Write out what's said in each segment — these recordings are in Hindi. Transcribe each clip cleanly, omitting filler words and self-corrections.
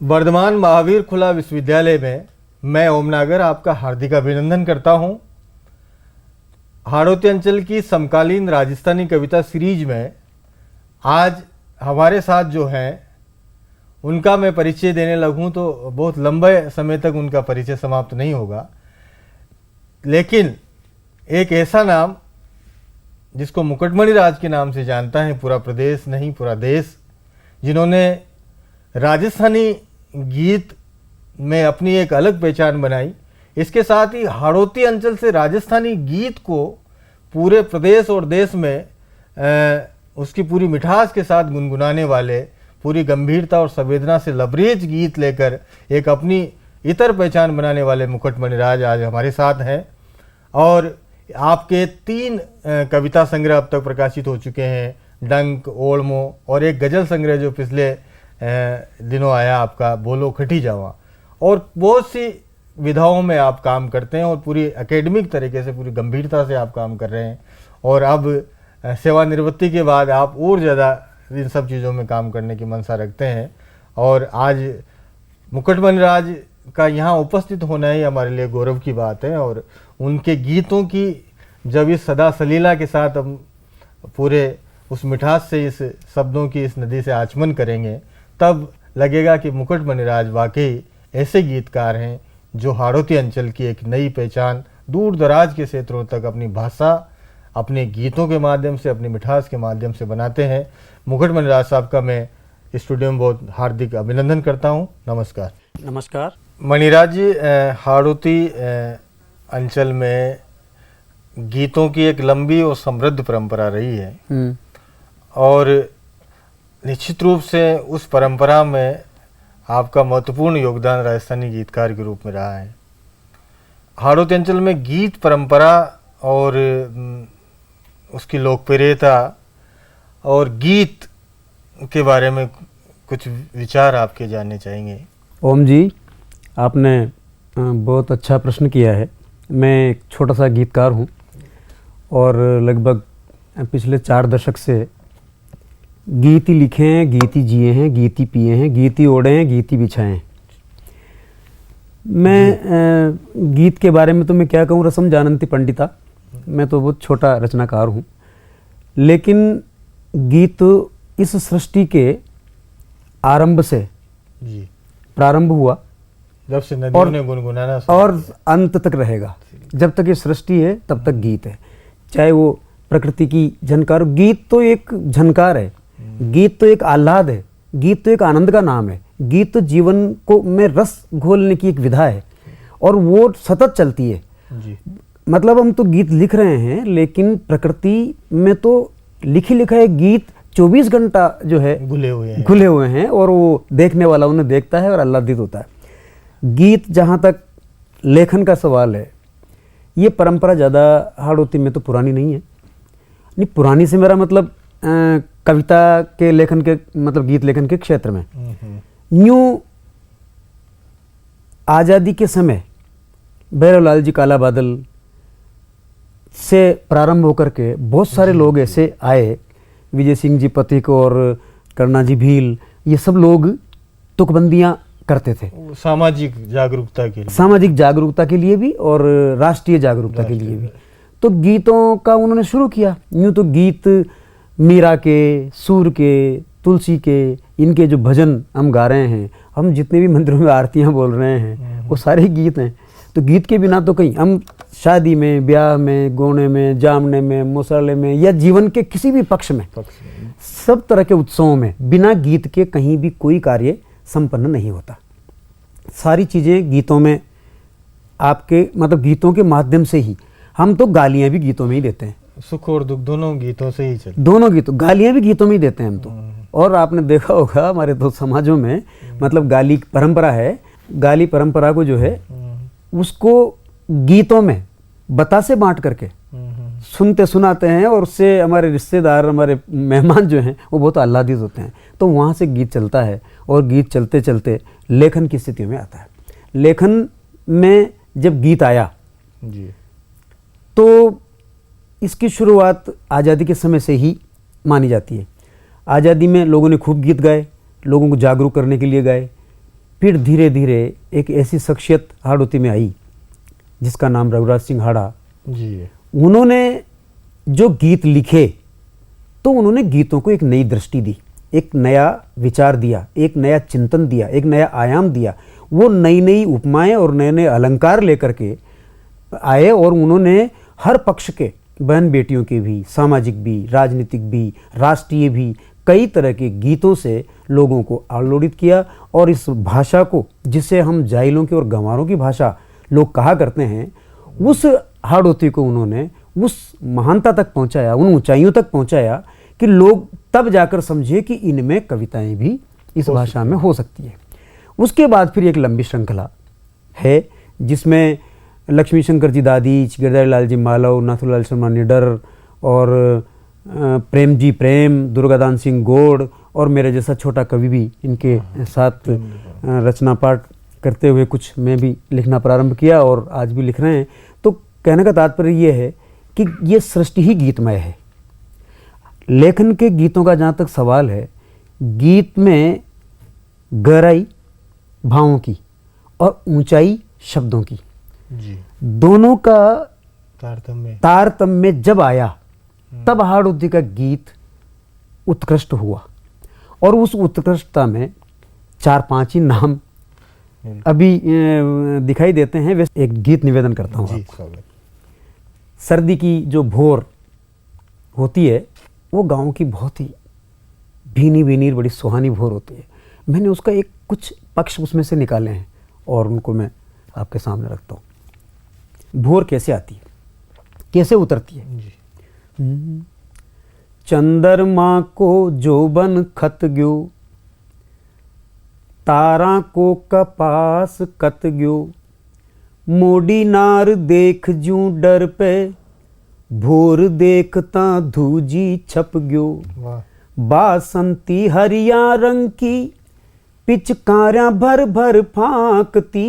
वर्धमान महावीर खुला विश्वविद्यालय में मैं ओम नागर आपका हार्दिक अभिनंदन करता हूं। हाड़ौती अंचल की समकालीन राजस्थानी कविता सीरीज में आज हमारे साथ जो हैं उनका मैं परिचय देने लगूं तो बहुत लंबे समय तक उनका परिचय समाप्त नहीं होगा, लेकिन एक ऐसा नाम जिसको मुकुटमणि राज के नाम से जानता है पूरा प्रदेश नहीं पूरा देश, जिन्होंने राजस्थानी गीत में अपनी एक अलग पहचान बनाई। इसके साथ ही हाड़ौती अंचल से राजस्थानी गीत को पूरे प्रदेश और देश में उसकी पूरी मिठास के साथ गुनगुनाने वाले, पूरी गंभीरता और संवेदना से लबरेज गीत लेकर एक अपनी इतर पहचान बनाने वाले मुकुटमणि राज आज हमारे साथ हैं। और आपके 3 कविता संग्रह अब तक प्रकाशित हो चुके हैं, डंक, ओल्मो और एक गज़ल संग्रह जो पिछले दिनों आया आपका, बोलो खटी जावा। और बहुत सी विधाओं में आप काम करते हैं और पूरी एकेडमिक तरीके से, पूरी गंभीरता से आप काम कर रहे हैं। और अब सेवानिवृत्ति के बाद आप और ज़्यादा इन सब चीज़ों में काम करने की मंशा रखते हैं। और आज मुकुटमणि राज का यहाँ उपस्थित होना ही हमारे लिए गौरव की बात है। और उनके गीतों की जब इस सदा सलीला के साथ हम पूरे उस मिठास से इस शब्दों की इस नदी से आचमन करेंगे, तब लगेगा कि मुकुटमणि राज वाकई ऐसे गीतकार हैं जो हाड़ौती अंचल की एक नई पहचान दूर दराज के क्षेत्रों तक अपनी भाषा, अपने गीतों के माध्यम से, अपनी मिठास के माध्यम से बनाते हैं। मुकुटमणि राज साहब का मैं स्टूडियो में बहुत हार्दिक अभिनंदन करता हूं। नमस्कार। नमस्कार। मणिराज जी, हाड़ौती अंचल में गीतों की एक लंबी और समृद्ध परंपरा रही है और निश्चित रूप से उस परंपरा में आपका महत्वपूर्ण योगदान राजस्थानी गीतकार के रूप में रहा है। हाड़ौती अंचल में गीत परंपरा और उसकी लोकप्रियता और गीत के बारे में कुछ विचार आपके जानने चाहेंगे। ओम जी, आपने बहुत अच्छा प्रश्न किया है। मैं एक छोटा सा गीतकार हूँ और लगभग पिछले 4 दशक से गीत ही लिखे हैं, गीत ही जिए हैं, गीत ही पिए हैं, गीत ही ओढ़े हैं, गीत ही बिछाए हैं। मैं गीत के बारे में तो मैं क्या कहूँ, रसम जानन्ति पंडिता, मैं तो बहुत छोटा रचनाकार हूँ। लेकिन गीत इस सृष्टि के आरंभ से प्रारंभ हुआ, जब से नदियों ने गुनगुनाना और अंत तक रहेगा। जब तक ये सृष्टि है तब तक गीत है, चाहे वो प्रकृति की झनकार। गीत तो एक झनकार है, गीत तो एक आह्लाद है, गीत तो एक आनंद का नाम है। गीत तो जीवन को में रस घोलने की एक विधा है और वो सतत चलती है जी। मतलब हम तो गीत लिख रहे हैं, लेकिन प्रकृति में तो लिखी लिखा है गीत 24 घंटा जो है घुले हुए हैं और वो देखने वाला उन्हें देखता है और आह्लादित होता है। गीत, जहाँ तक लेखन का सवाल है, ये परंपरा ज़्यादा हाड़ौती में तो पुरानी नहीं है। नहीं, पुरानी से मेरा मतलब कविता के लेखन के मतलब गीत लेखन के क्षेत्र में न्यू आज़ादी के समय भैरवलाल जी काला बादल से प्रारंभ होकर के बहुत सारे लोग ऐसे आए, विजय सिंह जी पथिक और करुणा जी भील, ये सब लोग तुकबंदियाँ करते थे सामाजिक जागरूकता के लिए भी और राष्ट्रीय जागरूकता के लिए भी। तो गीतों का उन्होंने शुरू किया। यूँ तो गीत मीरा के, सूर के, तुलसी के, इनके जो भजन हम गा रहे हैं, हम जितने भी मंदिरों में आरतियाँ बोल रहे हैं, वो सारे गीत हैं। तो गीत के बिना तो कहीं हम शादी में, ब्याह में, गोने में, जामने में, मुसले में या जीवन के किसी भी पक्ष में सब तरह के उत्सवों में बिना गीत के कहीं भी कोई कार्य संपन्न नहीं होता। सारी चीज़ें गीतों में आपके मतलब गीतों के माध्यम से ही, हम तो गालियाँ भी गीतों में ही देते हैं, सुख और दुख दोनों गीतों से ही चलते, दोनों गीतों, गालियाँ भी गीतों में ही देते हैं हम तो। और आपने देखा होगा हमारे तो समाजों में मतलब गाली परंपरा है, गाली परंपरा को जो है उसको गीतों में बतासे बांट करके सुनते सुनाते हैं और उससे हमारे रिश्तेदार, हमारे मेहमान जो हैं वो बहुत आह्लादित होते हैं। तो वहाँ से गीत चलता है और गीत चलते चलते लेखन की स्थिति में आता है। लेखन में जब गीत आया जी, तो इसकी शुरुआत आज़ादी के समय से ही मानी जाती है। आज़ादी में लोगों ने खूब गीत गाए, लोगों को जागरूक करने के लिए गाए। फिर धीरे धीरे एक ऐसी शख्सियत हाड़ौती में आई जिसका नाम रघुराज सिंह हाड़ा। जी। उन्होंने जो गीत लिखे तो उन्होंने गीतों को एक नई दृष्टि दी, एक नया विचार दिया, एक नया चिंतन दिया, एक नया आयाम दिया। वो नई नई उपमाएं और नए नए अलंकार लेकर के आए और उन्होंने हर पक्ष के, बहन बेटियों के भी, सामाजिक भी, राजनीतिक भी, राष्ट्रीय भी, कई तरह के गीतों से लोगों को आलोड़ित किया। और इस भाषा को, जिसे हम जाहिलों की और गंवारों की भाषा लोग कहा करते हैं, उस हाड़ौती को उन्होंने उस महानता तक पहुंचाया, उन ऊंचाइयों तक पहुंचाया कि लोग तब जाकर समझे कि इनमें कविताएं भी इस भाषा में हो सकती है। उसके बाद फिर एक लंबी श्रृंखला है जिसमें लक्ष्मी शंकर जी दादीच, गिरधारी लाल जी मालव, नाथूलाल शर्मा निडर और प्रेम जी प्रेम, दुर्गादान सिंह गोड़ और मेरे जैसा छोटा कवि भी इनके साथ रचना पाठ करते हुए कुछ मैं भी लिखना प्रारंभ किया और आज भी लिख रहे हैं। तो कहने का तात्पर्य ये है कि ये सृष्टि ही गीतमय है। लेखन के गीतों का जहाँ तक सवाल है, गीत में गहराई भावों की और ऊंचाई शब्दों की, जी, दोनों का तारतम्य जब आया तब हाड़ौती का गीत उत्कृष्ट हुआ। और उस उत्कृष्टता में 4-5 ही नाम अभी दिखाई देते हैं। वैसे एक गीत निवेदन करता हूँ आपको। सर्दी की जो भोर होती है वो गांव की बहुत ही भीनी भीनी बड़ी सुहानी भोर होती है। मैंने उसका एक कुछ पक्ष उसमें से निकाले हैं और उनको मैं आपके सामने रखता हूँ। भोर कैसे आती है, कैसे उतरती है जी। चंद्रमा को जोबन खत गयो, तारा को कपास कत गयो, मोड़ी नार देख जूं डर पे, भोर देखता धूजी छप गयो। बासंती हरिया रंग की पिचकारियां भर भर फांकती,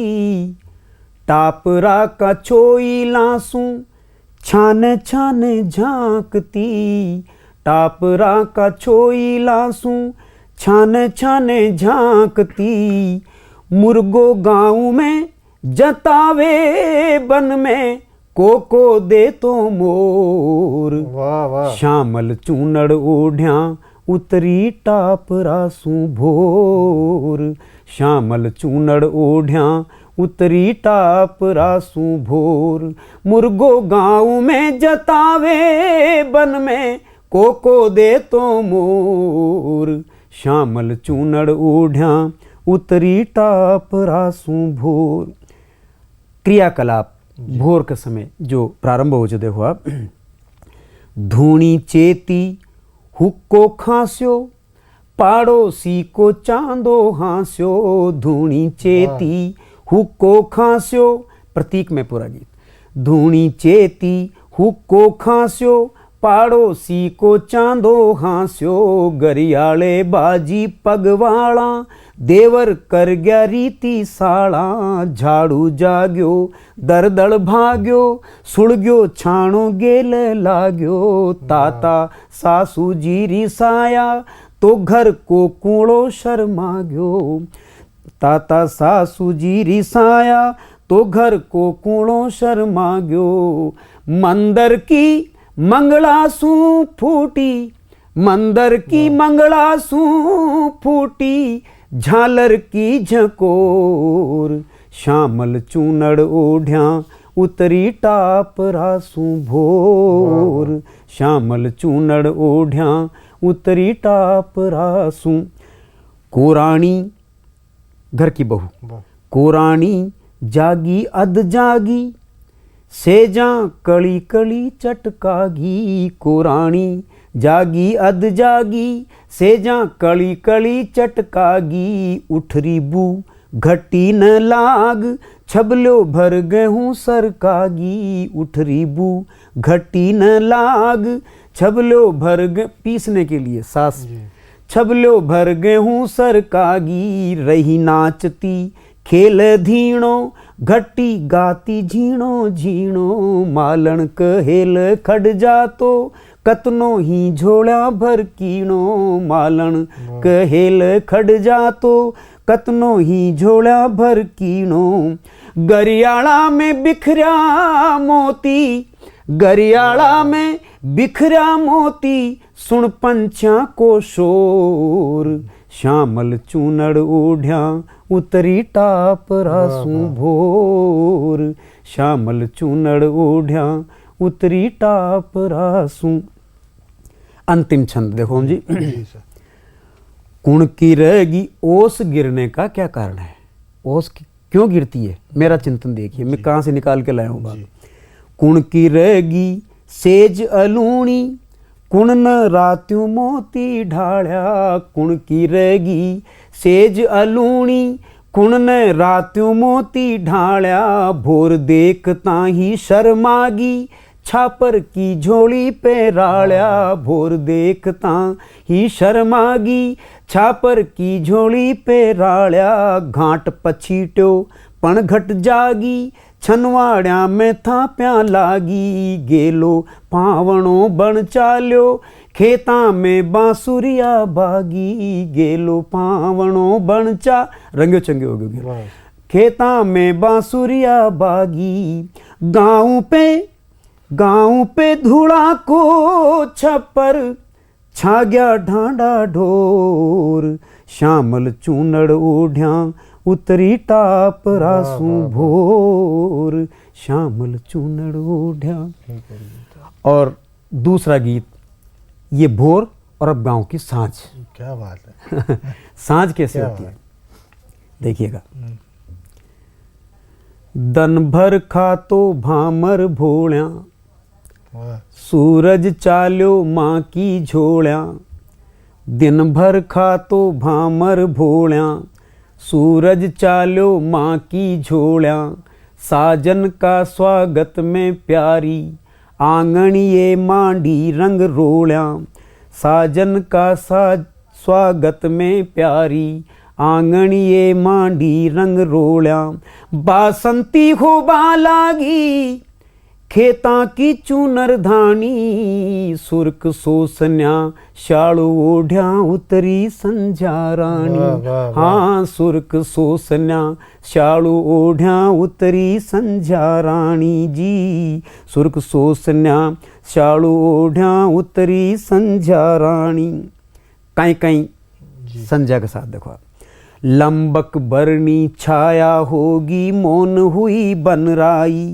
टापरा का छोई लासू छाने छाने झांकती, टापरा का छोई लासू छाने छाने झांकती, मुर्गो गाँव में जतावे बन में, को दे तो मोर। वाह वाह। श्यामल चूनड़ ओढ़िया उतरी टापरा सू भोर, श्यामल चूनड़ ओढ़िया उतरी टापरा सू भोर, मुर्गो गाँव में जतावे बन में, को दे तो मोर, श्यामल चूनड़ ओढ़िया उतरी टापरा सू भोर। क्रियाकलाप भोर के समय जो प्रारंभ हो जाए, देखो आप। धूणी चेती हुक्को खांस्यो, पाड़ोसी को चांदो हास्यो, धूणी चेती हुक्को खांस्यो, प्रतीक में पूरा गीत। धूणी चेती हुक्को खांस्यो, पाड़ोसी को चांदो हास्यो, गरियाले बाजी पगवाड़ा, देवर कर गया रीति साड़ा, झाड़ू जाग्यो दरदड़ भाग्यो, सुड़ग्यो छाणो गेल लाग्यो, ताता सासू जी रिसाया तो घर को कूड़ो शर्माग्यो, ताता सासू जी रिसाया तो घर को कूड़ो शर्माग्यो, मंदर की मंगलासू फूटी, मंदर की मंगलासू फूटी, झालर की झकोर, श्यामल चूनड़ ओढ़िया उतरी टापरा सू भोर, श्यामल चूनड़ ओढ़िया उतरी टापरा सू। कोराणी घर की बहू, कोराणी जागी अध जागी, सेजा कली कली चटकागी, कोराणी जागी अध जागी, सेजा कली कली चटकागी, उठरी बू घटी न लाग, छबलो भर गेहूं सरकागी, उठरी बू घटी न लाग, छबलो भर पीसने के लिए सास, छबलो भर गेहूं सरकागी, रही नाचती खेल धीणो, घटी गाती झीणो झीणो, मालन कहेल खड़ जातो, कतनो ही झोला भर कीणो मालन कहेल खड़ जा तो कतनो ही झोला भर कीणो गरियाला में बिखरा मोती गरियाला में बिखरा मोती सुन पंछियां को शोर श्यामल चूनड़ ओढ़िया उतरी टाप रासू भोर श्यामल चूनड़ ओढ़िया उतरी टाप रासू। अंतिम छंद देखो हम जी। कुण की रहेगी ओस गिरने का क्या कारण है? ओस क्यों गिरती है? मेरा चिंतन देखिए, मैं कहाँ से निकाल के लाया हूँ बात। कुण की रहेगी सेज अलूणी कुण न रात्यों मोती ढाल्या कुण की रहेगी सेज अलूणी कुण न रात्यों मोती ढाल्या भोर देखता ही शर्मागी छापर की झोली पे राल्या भोर देखता ही शर्मागी छापर की झोली पे राल्या घाट पछीट्यो पण घट जागी छनवाड़िया में था प्या लागी गेलो पावणो बन चाल्यो खेता में बांसुरिया बागी गेलो पावणो बन चा रंगे चंगे हो गए खेता में बांसुरिया बागी गाँव पे धूड़ा को छप्पर छा गया ढांडा ढोर श्यामल चूनड़ ओढ़िया उतरी टाप रासू भोर श्यामल चूनड़ ओढ़िया। और दूसरा गीत ये भोर और अब गांव की सांझ। क्या बात है। सांझ कैसे होती है देखिएगा। दन भर खा तो भामर भोल्या सूरज चाल्यो माँ की झोल्या दिन भर खा तो भामर भोल्या सूरज चाल्यो माँ की झोल्या साजन का स्वागत में प्यारी आंगन ये मांडी रंग रोल्या साजन का स्वागत में प्यारी आंगन ये मांडी रंग रोल्या बासंती हो बालागी खेता की चूनर धानी सुर्ख सोसन्या शालू ओढ़िया उतरी संझा रानी। हाँ सुर्ख सोसन्या शालू ओढ़िया उतरी संझा रानी जी सुर्ख सोसन्या शालू ओढ़िया उतरी संझा रानी। कहीं कहीं संझा के साथ देखो लंबक बरनी छाया होगी मौन हुई बनराई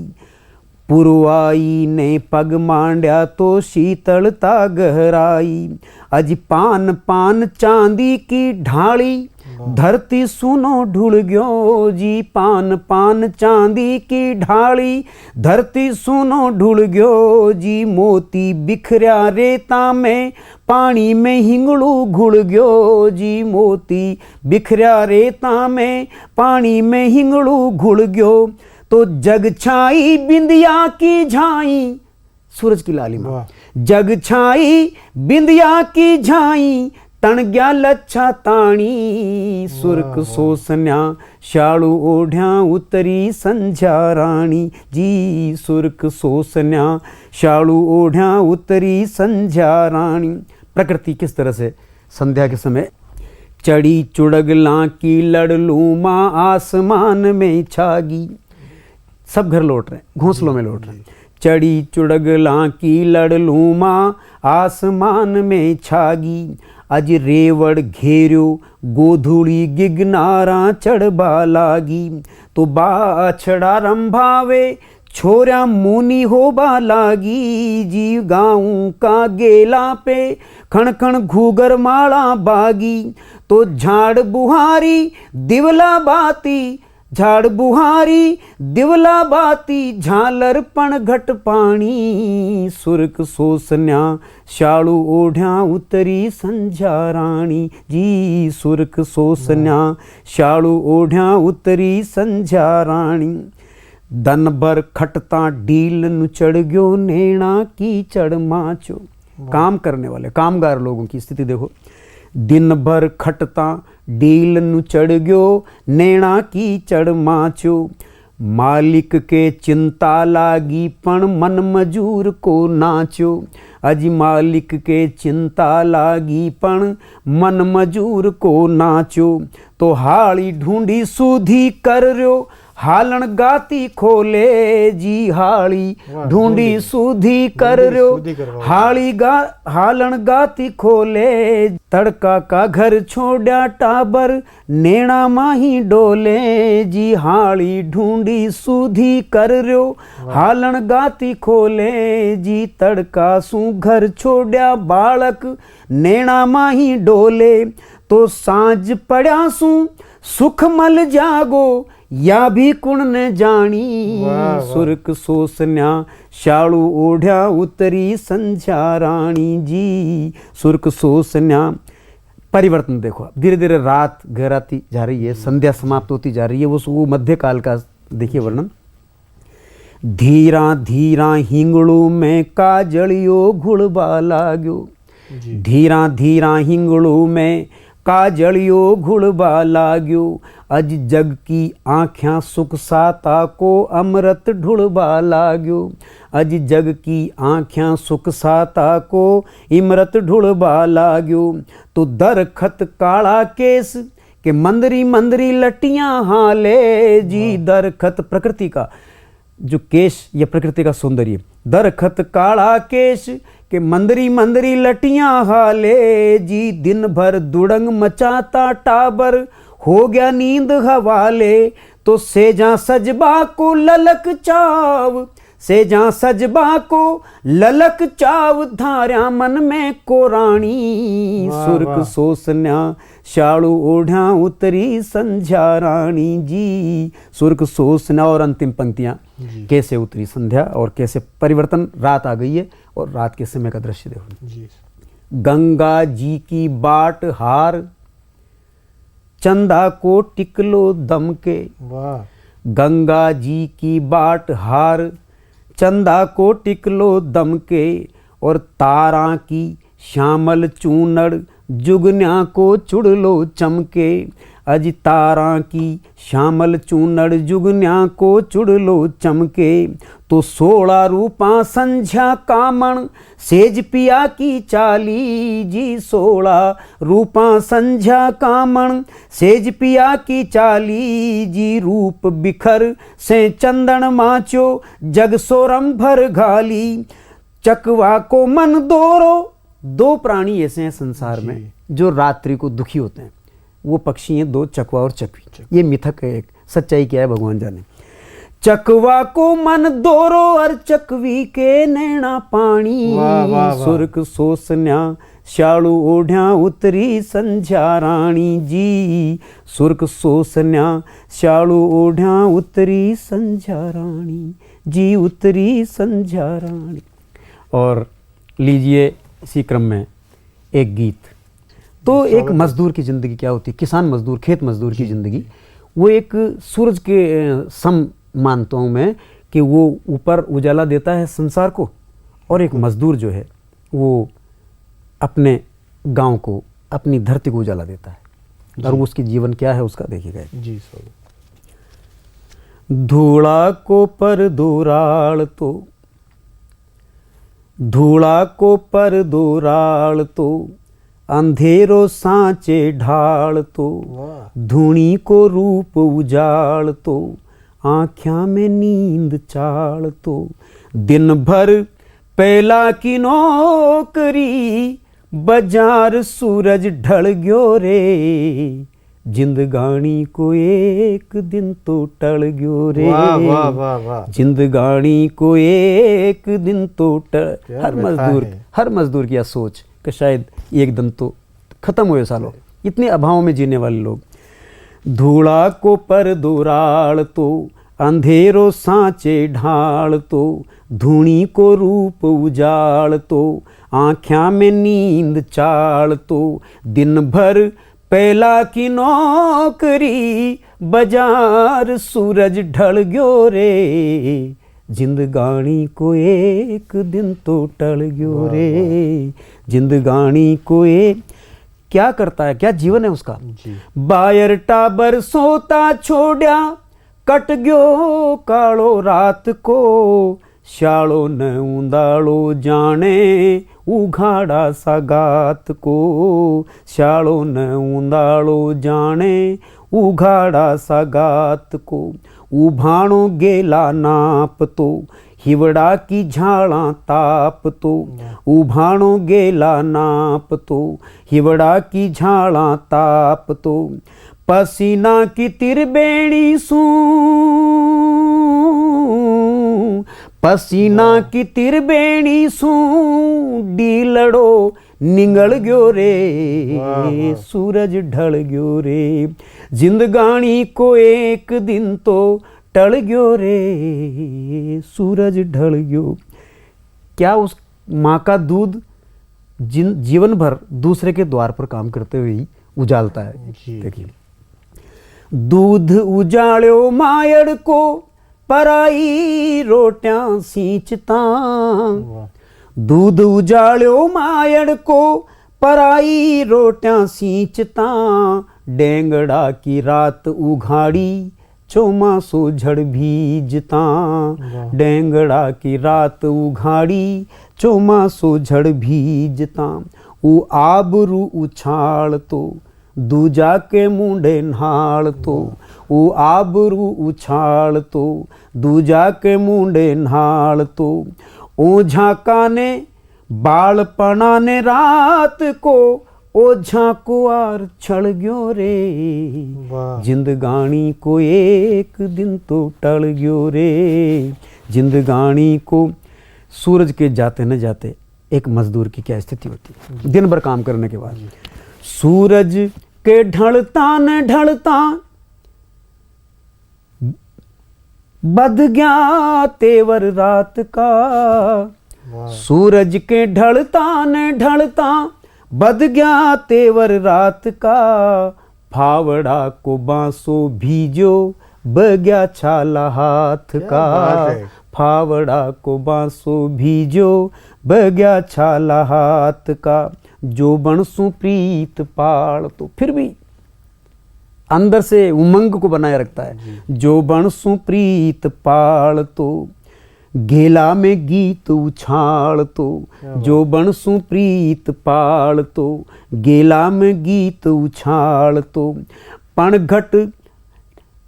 पुरवाई ने पग मांड्या तो शीतलता गहराई अज पान पान चांदी की ढाली धरती सुनो ढुल गयो जी पान पान चांदी की ढाली धरती सुनो ढुल गयो जी मोती बिखरा रेता में पानी में हिंगड़ू घुल गयो जी मोती बिखरा रेता में पानी में हिंगड़ू घुल गयो तो जग छाई बिंदिया की झाई सूरज की लालिमा जग छाई बिंदिया की झाई तन गया लच्छा ताणी सुर्ख सोसन्या शालू ओढ़िया उतरी संझा रानी जी सुर्ख सोसन्या शालू ओढ़िया उतरी संझा रानी। प्रकृति किस तरह से संध्या के समय चढ़ी चुड़गला की लड़लूमा आसमान में छागी सब घर लौट रहे घोंसलों में लौट रहे चढ़ी चुड़गला की लड़लूमा आसमान में छागी अज रेवड़ घेर्यो गोधूली गिगनारा चढ़बा लागी तो बाछड़ा रंभावे छोरा मुनी होबा लागी जी गाँव का गेला पे खण खण घूगर माला बागी तो झाड़ बुहारी दिवला बाती झाड़ बुहारी दिवला बाती झालर पण घट पानी सुर्ख सोसन्या शालू ओढ़िया उतरी संझा रानी जी सुर्ख सोसन्या शालू ओढ़िया उतरी संझा रानी। दन भर खटता डील नु चढ़ गयो नैना की चढ़ माचो। काम करने वाले कामगार लोगों की स्थिति देखो दिन भर खटता डील नु चढ़ गयो नैना की चढ़ माचो मालिक के चिंता लागी पण मन मजूर को नाचो। अजी मालिक के चिंता लागी पण मन मजूर को नाचो। तो हाली ढूंढी सूधी कर रयो हालन गाती खोले जी। हाली ढूंढी सूधी कर रयो हालन गाती खोले। तड़का का घर छोड़ा टाबर नेणा माही डोले जी। हाली ढूंढी सूधी कर रयो हालन गाती खोले जी। तड़का सू घर छोड़ा बालक नेणा माही डोले। तो सांझ पड़ा सू सुख मल जागो या भी कुण ने जानी। सुरक सोसन्या शालू ओढ़्या उतरी संध्या रानी जी। सुरक सोसन्या परिवर्तन देखो, धीरे धीरे रात गहराती जा रही है, संध्या समाप्त होती जा रही है। वो मध्य काल का देखिए वर्णन। धीरा धीरा हिंगड़ू में काजलियो घुड़बा लाग्यो। धीरा धीरा हिंगड़ू में काजलियो घुड़बा लाग्यो। अज जग की आँख्यां सुख साता को अमृत ढुड़बा लाग्यो। अज जग की आँख्यां सुख साता को इमरत ढुड़बा लाग्यो। तो दरखत काला केस के मंदरी मंदरी लटियां हाले जी। दरखत प्रकृति का जो केश या प्रकृति का सौंदर्य। दरखत काला केश के मंदरी मंदरी लटियां हाले जी। दिन भर दुड़ंग मचाता टाबर हो गया नींद हवाले। तो सेजा सजबा को ललक चाव, सेजा सजबा को ललक चाव। धार्या मन में कोरानी सुरक सोसन्या शालू ओढ़ा उतरी संध्या रानी जी। सुरक सोसन्या और अंतिम पंक्तियां कैसे उतरी संध्या और कैसे परिवर्तन। रात आ गई है और रात के समय का दृश्य देखो। गंगा जी की बाट हार चंदा को टिकलो दम के। गंगा जी की बाट हार चंदा को टिकलो दम के। और तारा की श्यामल चूनड़ जुगन्या को चुड़लो चमके। अज तारा की श्यामल चूनड़ जुगन्या को चुड़लो चमके। तो 16 रूपा संध्या कामण सेज पिया की चाली जी। 16 रूपा संध्या कामण सेज पिया की चाली जी। रूप बिखर से चंदन माचो जग सोरम भर घाली। चकवा को मन दोरो। दो प्राणी ऐसे हैं संसार में जो रात्रि को दुखी होते हैं। वो पक्षी हैं दो, चकवा और चकवी। ये मिथक है, एक सच्चाई क्या है भगवान जाने। चकवा को मन दोरो और चकवी के नैना पानी। सुरक सोसन्या शालू ओढ़्या उतरी संध्या रानी जी। सुरक सोसन्या शालू ओढ़्या उतरी संध्या रानी जी। उतरी संध्या रानी। और लीजिए इसी क्रम में एक गीत। तो एक मजदूर की ज़िंदगी क्या होती है, किसान मजदूर, खेत मजदूर की ज़िंदगी, वो एक सूरज के सम मानता हूँ मैं कि वो ऊपर उजाला देता है संसार को। और एक मजदूर जो है वो अपने गांव को, अपनी धरती को उजाला देता है। और उसकी जीवन क्या है उसका देखिएगा जी। धूड़ा को पर दूराल तो, धूड़ा को पर दूराल तो, अंधेरो सांचे ढाल तो। धूणी को रूप उजाड़ तो, आँख्या में नींद चाल तो। दिन भर पहला की नौकरी, बाजार सूरज ढल गयो रे। जिंदगानी को एक दिन तो टल गयो रे। वाह वाह वाह वाह। जिंदगानी को एक दिन तो टल। हर मजदूर की यह सोच कि शायद एक दिन तो खत्म हुए सालों, इतने अभाव में जीने वाले लोग। धूड़ा को पर दूराल तो, अंधेरो सांचे ढाल तो। धूणी को रूप उजाड़ तो, आँख्या में नींद चाल तो। दिन भर पहला की नौकरी, बाजार सूरज ढल गयो रे। जिंदगानी को एक दिन तो टल गयो रे। जिंदगानी को एक, क्या करता है, क्या जीवन है उसका। बायर टाबर सोता छोड़ा कट गयो कालो रात को शालो न उंदालो जाने उघाड़ा सगात को शालो न उंदालो जाने उघाड़ा सगात को उभाणो गेला नाप तो हिवड़ा की झाड़ा ताप तो उभाणो गेला नाप तो हिवड़ा की झाड़ा ताप तो पसीना की तिरबेणी सू पसीना की तिरबेणी सू डीलड़ो निंगल गयो रे सूरज ढल गयो रे जिंदगानी को एक दिन तो टल गयो रे सूरज ढल गयो। क्या उस माँ का दूध जीवन भर दूसरे के द्वार पर काम करते हुए ही उजालता है। देखिए, दूध उजाड़ो मायड़ को पराई रोटियां सींचता, दूध उजाड़ो मायड़ को पराई रोटियां सींचता, डेंगड़ा की रात उघाड़ी चौमासो झड़ भीजता, डेंगड़ा की रात उघाड़ी चौमासो झड़ भीजता, ऊ आबरू उछाल तो दूजा के मुंडे नहाल तो, ऊ आबरू उछाल तो दूजा के मुंडे नहाल तो, ओझा काने बाल पनाने रात को ओझा कुआर छड़ गयो रे जिंदगानी को एक दिन तो टल गयो रे जिंदगानी को। सूरज के जाते न जाते एक मजदूर की क्या स्थिति होती है दिन भर काम करने के बाद। सूरज के ढलता न ढलता बध गया तेवर रात का, सूरज के ढलता न ढलता बध गया तेवर रात का, फावड़ा को बांसो भीजो बग्या छाला हाथ का, फावड़ा को बांसो भीजो बग्या छाला हाथ का, जो बनसु प्रीत पाल तो फिर भी अंदर से उमंग को बनाए रखता है। जो बनसु प्रीत पाल तो गेला में गीत उछाल तो, जो बनसु प्रीत पाल तो गेला में गीत उछाल तो, पण घट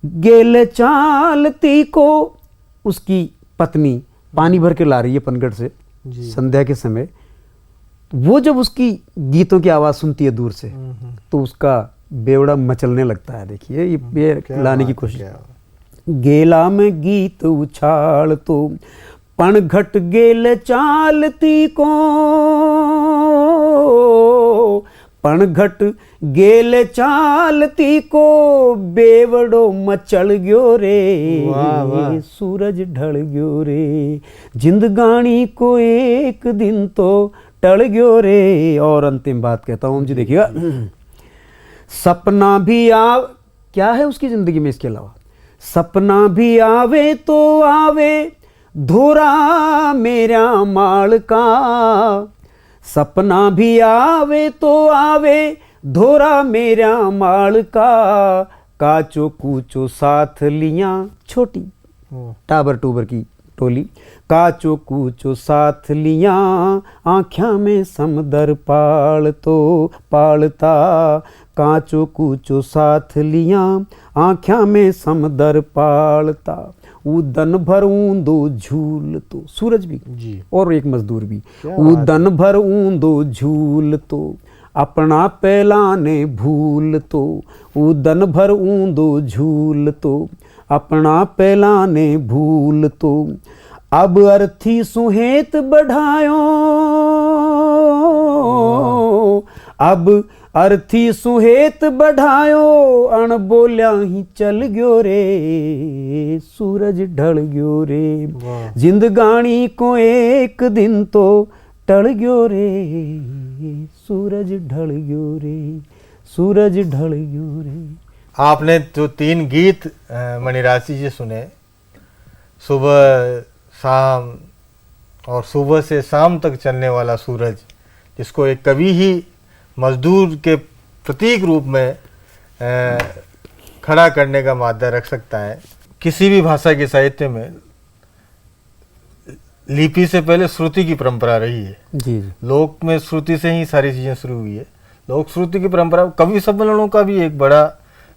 गेल चालती को। उसकी पत्नी पानी भर के ला रही है पनघट से संध्या के समय, वो जब उसकी गीतों की आवाज सुनती है दूर से तो उसका बेवड़ा मचलने लगता है। देखिए ये लाने की कोशिश। गेला में गीत उछाल तो पण घट गेल चालती को, पण घट गेल चालती को बेवड़ो मचल गयो रे सूरज ढल गयो रे जिंदगानी को एक दिन तो टल गयो रे। और अंतिम बात कहता हूं जी, देखिएगा सपना भी क्या है उसकी जिंदगी में इसके अलावा, सपना भी आवे तो आवे धोरा मेरा माल का, सपना भी आवे तो आवे धोरा मेरा माल का, काचो कूचो साथ लिया छोटी टाबर टूबर की टोली, काचो कूचो साथ लिया आँख्या में समदर पाल तो पालता, काचो कूचो साथ लिया आँख्या में समदर पालता, उदन भर ऊंदो झूल तो सूरज भी जी। और एक मजदूर भी उदन भर ऊंदो झूल तो अपना पहलाने भूल तो, उदन भर ऊंदो झूल तो अपना पहलाने भूल तो, अब अर्थी सुहेत बढ़ायो, अब अर्थी सुहेत बढ़ायो अण बोल्या ही चल गयो रे सूरज ढल गयो रे जिंदगानी को एक दिन तो टल गयो रे सूरज ढल गयो रे सूरज ढल गयो रे। आपने जो 3 गीत मणिराशि जी सुने, सुबह शाम और सुबह से शाम तक चलने वाला सूरज, जिसको एक कवि ही मजदूर के प्रतीक रूप में खड़ा करने का मादा रख सकता है, किसी भी भाषा के साहित्य में लिपि से पहले श्रुति की परंपरा रही है। जी जी। लोक में श्रुति से ही सारी चीजें शुरू हुई है। लोक श्रुति की परंपरा, कवि सम्मेलनों का भी एक बड़ा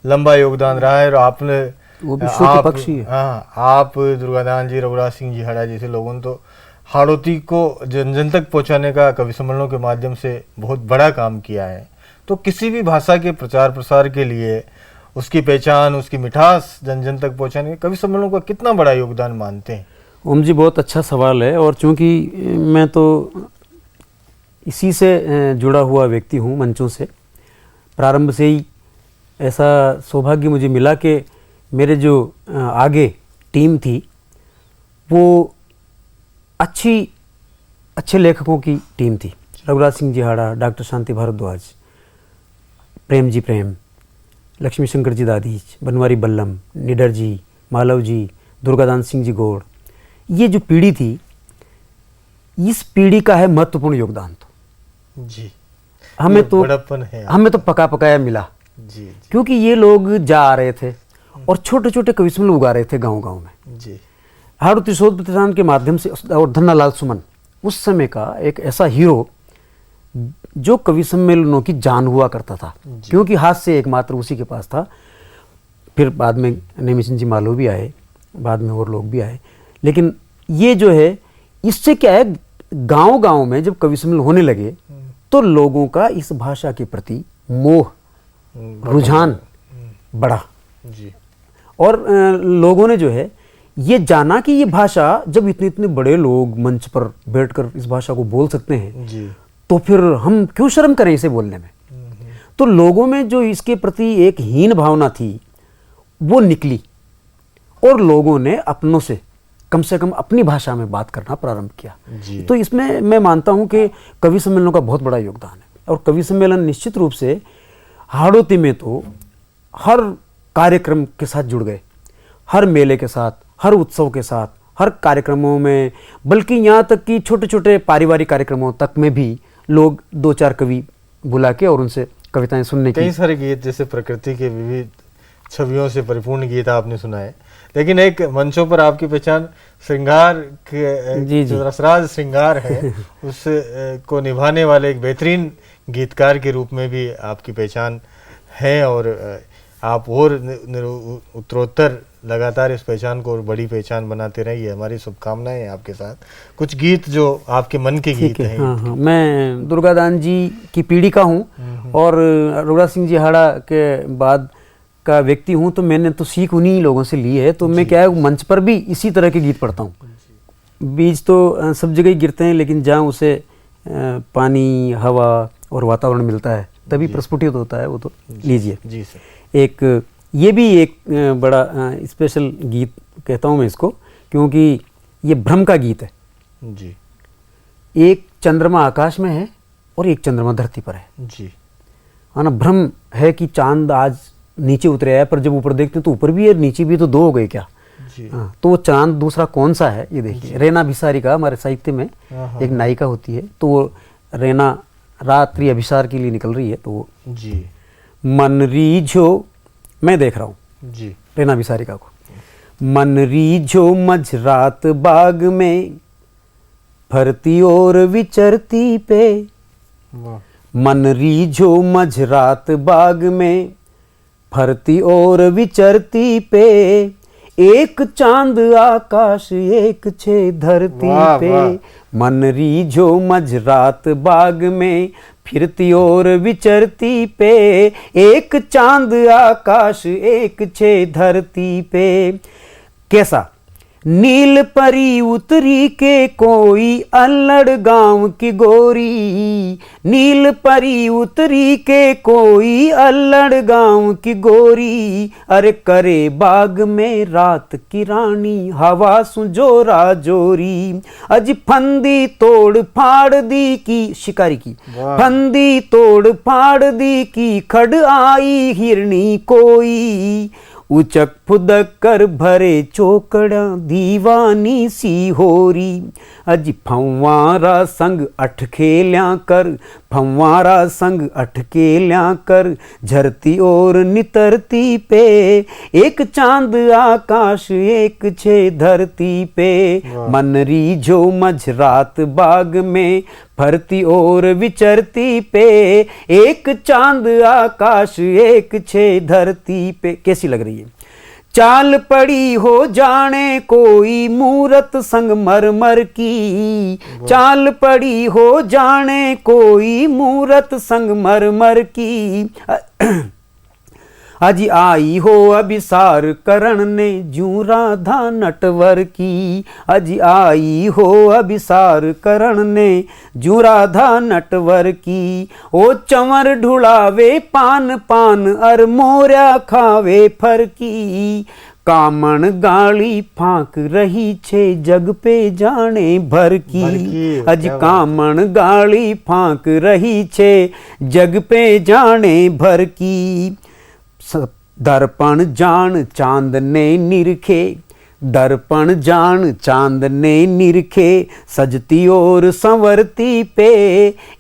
लंबा योगदान रहा है। और आपने वो भी श्रुति पक्षी है। हाँ, आप दुर्गादान जी, रघुराज सिंह जी हाड़ा जैसे लोगों ने तो हाड़ोती को जन जन तक पहुंचाने का कवि सम्मेलनों के माध्यम से बहुत बड़ा काम किया है। तो किसी भी भाषा के प्रचार प्रसार के लिए उसकी पहचान, उसकी मिठास जन जन तक पहुंचाने में कवि सम्मेलनों का कितना बड़ा योगदान मानते हैं? ओम जी, बहुत अच्छा सवाल है। और चूंकि मैं तो इसी से जुड़ा हुआ व्यक्ति हूँ, मंचों से प्रारंभ से ही ऐसा सौभाग्य मुझे मिला कि मेरे जो आगे टीम थी वो अच्छे लेखकों की टीम थी। रघुराज सिंह जी हाड़ा, डॉक्टर शांति भारद्वाज, प्रेम जी प्रेम, लक्ष्मी शंकर जी दादीज, बनवारी बल्लम, निडर जी, मालव जी, दुर्गादान सिंह जी गौड़, ये जो पीढ़ी थी, इस पीढ़ी का है महत्वपूर्ण योगदान। तो जी, हमें तो बड़प्पन है, हमें तो पका पकाया मिला। जी, क्योंकि ये लोग जा आ रहे थे और छोटे छोटे कवि सम्मेलन उगा रहे थे गांव-गांव में। जी, हाड़ोती शोध प्रतिष्ठान के माध्यम से, और धन्नालाल सुमन उस समय का एक ऐसा हीरो जो कवि सम्मेलनों की जान हुआ करता था, क्योंकि हाथ से एकमात्र उसी के पास था। फिर बाद में नेमी सिंह जी मालव भी आए, बाद में और लोग भी आए। लेकिन ये जो है, इससे क्या है, गांव-गांव में जब कवि सम्मेलन होने लगे तो लोगों का इस भाषा के प्रति मोह, रुझान बढ़ा। जी, और लोगों ने जो है ये जाना कि ये भाषा, जब इतने इतने बड़े लोग मंच पर बैठकर इस भाषा को बोल सकते हैं, जी, तो फिर हम क्यों शर्म करें इसे बोलने में। तो लोगों में जो इसके प्रति एक हीन भावना थी वो निकली और लोगों ने अपनों से कम अपनी भाषा में बात करना प्रारंभ किया। जी। तो इसमें मैं मानता हूं कि कवि सम्मेलनों का बहुत बड़ा योगदान है। और कवि सम्मेलन निश्चित रूप से हाड़ोती में तो हर कार्यक्रम के साथ जुड़ गए, हर मेले के साथ, हर उत्सव के साथ, हर कार्यक्रमों में, बल्कि यहाँ तक कि छोटे छोटे पारिवारिक कार्यक्रमों तक में भी लोग 2-4 कवि बुला के और उनसे कविताएं सुनने की। कई सारे गीत, जैसे प्रकृति के विविध छवियों से परिपूर्ण गीत आपने सुनाए। लेकिन एक मंचों पर आपकी पहचान श्रृंगार के, जो रसराज श्रृंगार है उस को निभाने वाले एक बेहतरीन गीतकार के रूप में भी आपकी पहचान है। और आप और उत्तरोत्तर लगातार इस पहचान को और बड़ी पहचान बनाते रहिए। हमारी शुभकामनाएं हैं आपके साथ। कुछ गीत जो आपके मन के गीत हैं। हाँ, मैं दुर्गादान जी की पीढ़ी का हूँ और रघुराज सिंह जी हाड़ा के बाद का व्यक्ति हूँ, तो मैंने तो सीख उन्हीं लोगों से ली है। तो मैं क्या है, मंच पर भी इसी तरह के गीत पढ़ता हूँ। बीज तो सब जगह ही गिरते हैं, लेकिन जहाँ उसे पानी, हवा और वातावरण मिलता है तभी प्रस्फुटित होता है। वो तो लीजिए जी सर। एक ये भी एक बड़ा स्पेशल गीत कहता हूँ मैं इसको, क्योंकि ये भ्रम का गीत है। जी। एक चंद्रमा आकाश में है और एक चंद्रमा धरती पर है। जी। हाँ ना, भ्रम है कि चांद आज नीचे उतरे है, पर जब ऊपर देखते हैं तो ऊपर भी है, नीचे भी, तो 2 हो गए क्या। जी। हाँ, तो वो चांद दूसरा कौन सा है ये देखिए। रैना भिसारी का हमारे साहित्य में एक नायिका होती है, तो वो रैना रात्रि अभिसार के लिए निकल रही है, तो वो जी। मन रीझो, मैं देख रहा हूँ जी। रैना भिसारिका को। मन रीझो मझरात बाग में, फरती और विचरती पे। मन रीझो मझरात बाग में, फरती और विचरती पे। एक चांद आकाश एक छे धरती पे। मन रीझो मझरात बाग में, फिरती और विचरती पे। एक चांद आकाश एक छे धरती पे। कैसा? नील परी उतरी के कोई अल्लड़ गांव की गोरी। नील परी उतरी के कोई अल्लड़ गांव की गोरी। अरे करे बाग में रात की रानी, हवा सुजोरा जोरी। अज फंदी तोड़ फाड़ दी की, शिकारी की फंदी तोड़ फाड़ दी की, खड़ आई हिरनी कोई। उचक फुदक कर भरे चौकड़ा दीवानी सी होरी। अज फंवारा संग अठ खेल्या कर, फंवारा संग अठ खेल्या कर, झरती और नितरती पे, एक चांद आकाश एक छे धरती पे। मनरी जो मझरात बाग में, फरती और विचरती पे, एक चांद आकाश एक छे धरती पे। कैसी लग रही है? चाल पड़ी हो जाने कोई मूरत संग मरमर की, चाल पड़ी हो जाने कोई मूरत संग मरमर की। अज आई हो अभिसार करण ने जू राधा नटवर की, अज आई हो अभिसार करण ने जू राधा नटवर की। ओ चंवर ढुलावे पान पान अर मोर्या खावे फरकी, कामण गाली फांक रही छे जग पे जाने भर की। अज कामण गाली फांक रही छे जग पे जाने भर की। दर्पण जान चांद ने निरखे, दर्पण जान चांद ने निरखे, सजती और संवरती पे,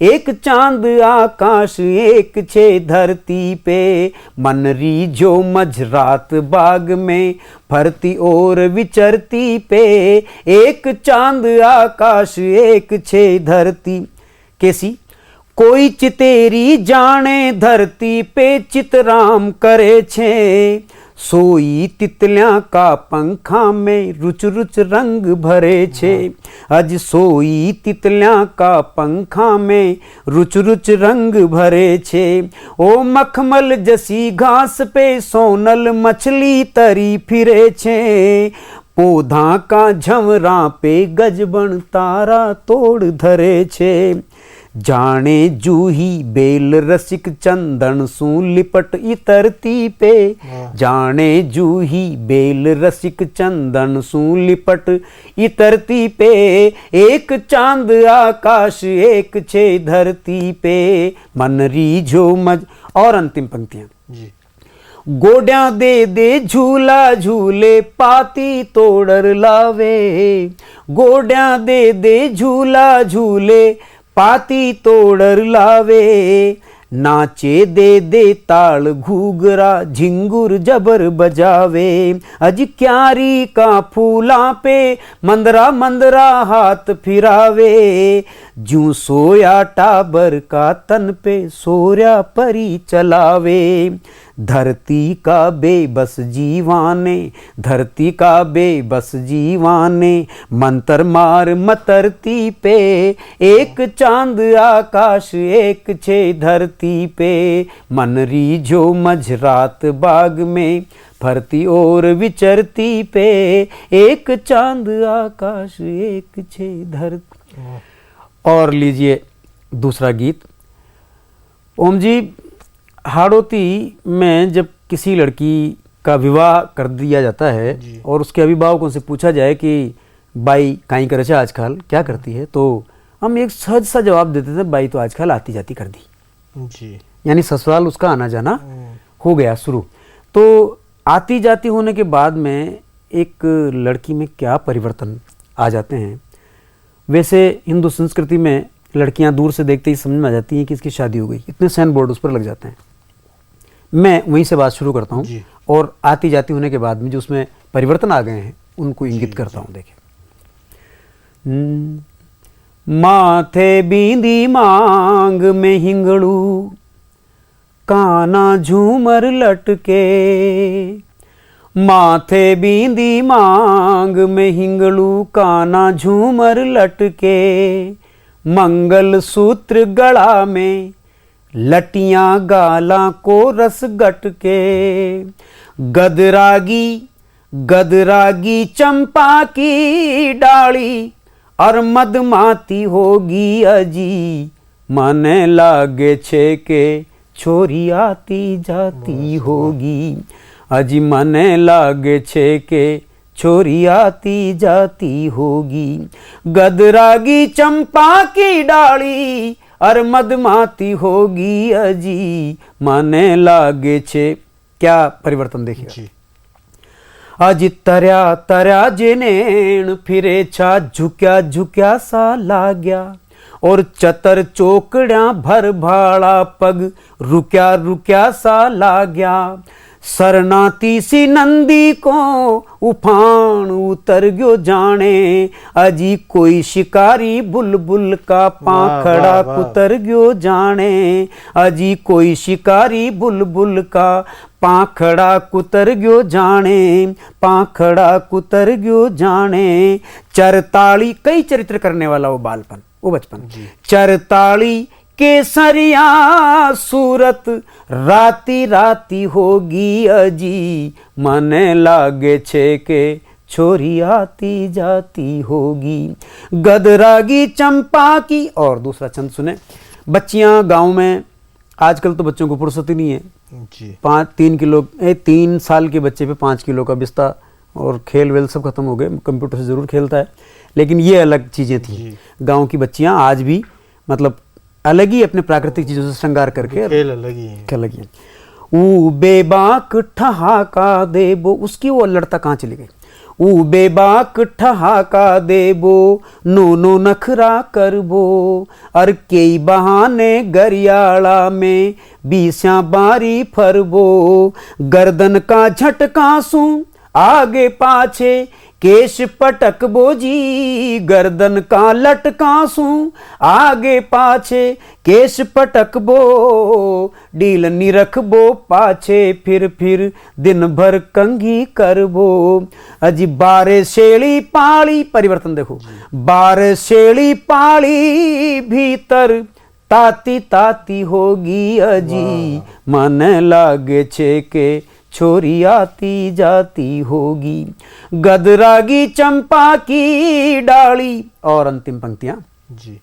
एक चांद आकाश एक छे धरती पे। मनरी जो मझरात बाग में, फरती और विचरती पे, एक चांद आकाश एक छे धरती। कैसी? कोई चितेरी जाने धरती पे चितराम करे छे, सोई तितलियां का पंखा में रुच रुच रंग भरे छे। अज सोई तितलियां का पंखा में रुच रुच रंग भरे छे। ओ मखमल जसी घास पे सोनल मछली तरी फिरे छे, पौधा का झंवरा पे गजबन तारा तोड़ धरे छे। जाने जूही बेल रसिक चंदन सू लिपट इतरती पे, जाने जूही बेल रसिक चंदन सू लिपट इतरती पे, एक चांद आकाश एक छे धरती पे। मनरी जो मज। और अंतिम पंक्तियां जी। गोड्या दे दे झूला झूले पाती तोड़र लावे, गोड्या दे दे झूला झूले पाती तोड़र लावे। नाचे दे दे ताल घूगरा झिंगुर जबर बजावे, अज क्यारी का फूला पे मंदरा मंदरा हाथ फिरावे। जू सोया टाबर का तन पे सोर्या परी चलावे। धरती का बेबस जीवाने, धरती का बेबस जीवाने, मंतर मार मतरती पे, एक चांद आकाश एक छे धरती पे। मनरी जो मझरात बाग में, फरती और विचरती पे, एक चांद आकाश एक छे धरती। और लीजिए दूसरा गीत। ओम जी, हाड़ौती में जब किसी लड़की का विवाह कर दिया जाता है और उसके अभिभावकों से पूछा जाए कि बाई काई करे आजकल क्या करती है, तो हम एक सहज सा जवाब देते थे, बाई तो आजकल आती जाती कर दी जी। यानी ससुराल उसका आना जाना हो गया शुरू। तो आती जाती होने के बाद में एक लड़की में क्या परिवर्तन आ जाते हैं। वैसे हिंदू संस्कृति में लड़कियां दूर से देखते ही समझ में आ जाती हैं कि इसकी शादी हो गई, इतने साइन बोर्ड उस पर लग जाते हैं। मैं वहीं से बात शुरू करता हूँ और आती जाती होने के बाद में जो उसमें परिवर्तन आ गए हैं उनको इंगित करता हूँ। देखिए, माथे बींदी मांग में हिंगड़ू, काना झूमर लटके, माथे बींदी मांग में हिंगड़ू, काना झूमर लटके, मंगल सूत्र गला में, लटियां गाला को रस गटके, गदरागी गदरागी चंपा की डाली, और मदमाती होगी अजी, मने लागे छे के छोरी आती जाती होगी, अजी मने लागे छे के छोरी आती जाती होगी। गदरागी चंपा की डाली, और मदमाती होगी अजी, मने लागे छे। क्या परिवर्तन देखिए। अज तरया तरया जिनेण फिरे छा झुक्या झुक्या सा लाग्या और चतर चोकड़िया भर भाड़ा पग रुक्या रुक्या सा लाग्या सरनाती सी नंदी को उफान उतर गयो जाने अजी कोई शिकारी बुलबुल का पाखड़ा कुतर गयो जाने अजी कोई शिकारी बुलबुल का पाखड़ा कुतर गयो जाने पाखड़ा कुतर गयो जाने चरताली कई चरित्र करने वाला वो बालपन वो बचपन चरताली केसरिया सूरत राती राती होगी अजी मन लागे छे के छोरी आती जाती होगी गदरागी चंपा की। और दूसरा छंद सुने। बच्चियां गांव में आजकल तो बच्चों को फुर्सत ही नहीं है जी। 3 साल के बच्चे पे 5 किलो का बिस्ता और खेल वेल सब खत्म हो गए। कंप्यूटर से जरूर खेलता है लेकिन ये अलग चीजें थी। गांव की बच्चियां आज भी मतलब अलग ही अपने प्राकृतिक चीजों से श्रृंगार करके खेल अलग ही है। अलग ही ऊ बेबाक ठहाका देबो उसकी वो लड़ता कहाँ चली गई। ऊ बेबाक ठहाका देबो नो नो नखरा करबो और कई बहाने गरियाला में बीस्या बारी फरबो गर्दन का झटका सू आगे पाछे केश पटक बोजी गर्दन का लटकासू आगे पाछे केश पटक बो डील निरख बो पाछे फिर दिन भर कंघी करबो अजी बारे शेली पाली परिवर्तन देखो बारे शेली पाली भीतर ताती ताती होगी अजी मन लागे छे के छोरी आती जाती होगी गदरागी चंपा की डाली। और अंतिम पंक्तियां जी।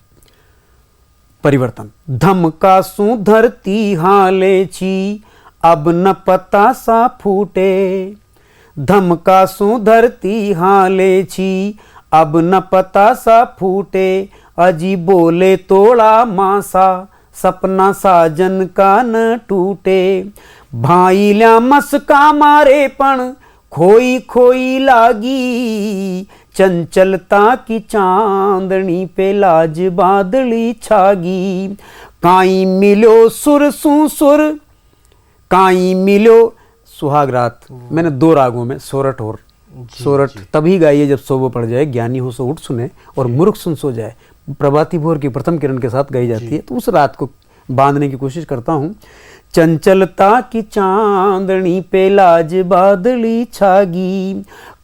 परिवर्तन धमका सू धरती हाले छी अब न पता सा फूटे धमका सू धरती हाले छी अब न पता सा फूटे अजी बोले तोड़ा मासा सपना साजन का न टूटे भाई ल्या मस्का मारे पण खोई खोई लागी चंचलता की चांदनी पे लाज बादली छागी काई मिलो सुर सू सुर काई मिलो सुहाग रात मैंने 2 रागों में सोरठ और सोरठ तभी गाइए जब सोबो पड़ जाए ज्ञानी हो सो उठ सुने और मूर्ख सुन सो जाए प्रभाती भोर की प्रथम किरण के साथ गाई जाती है तो उस रात को बांधने की कोशिश करता हूं। चंचलता की चांदनी पे लाज बादली छागी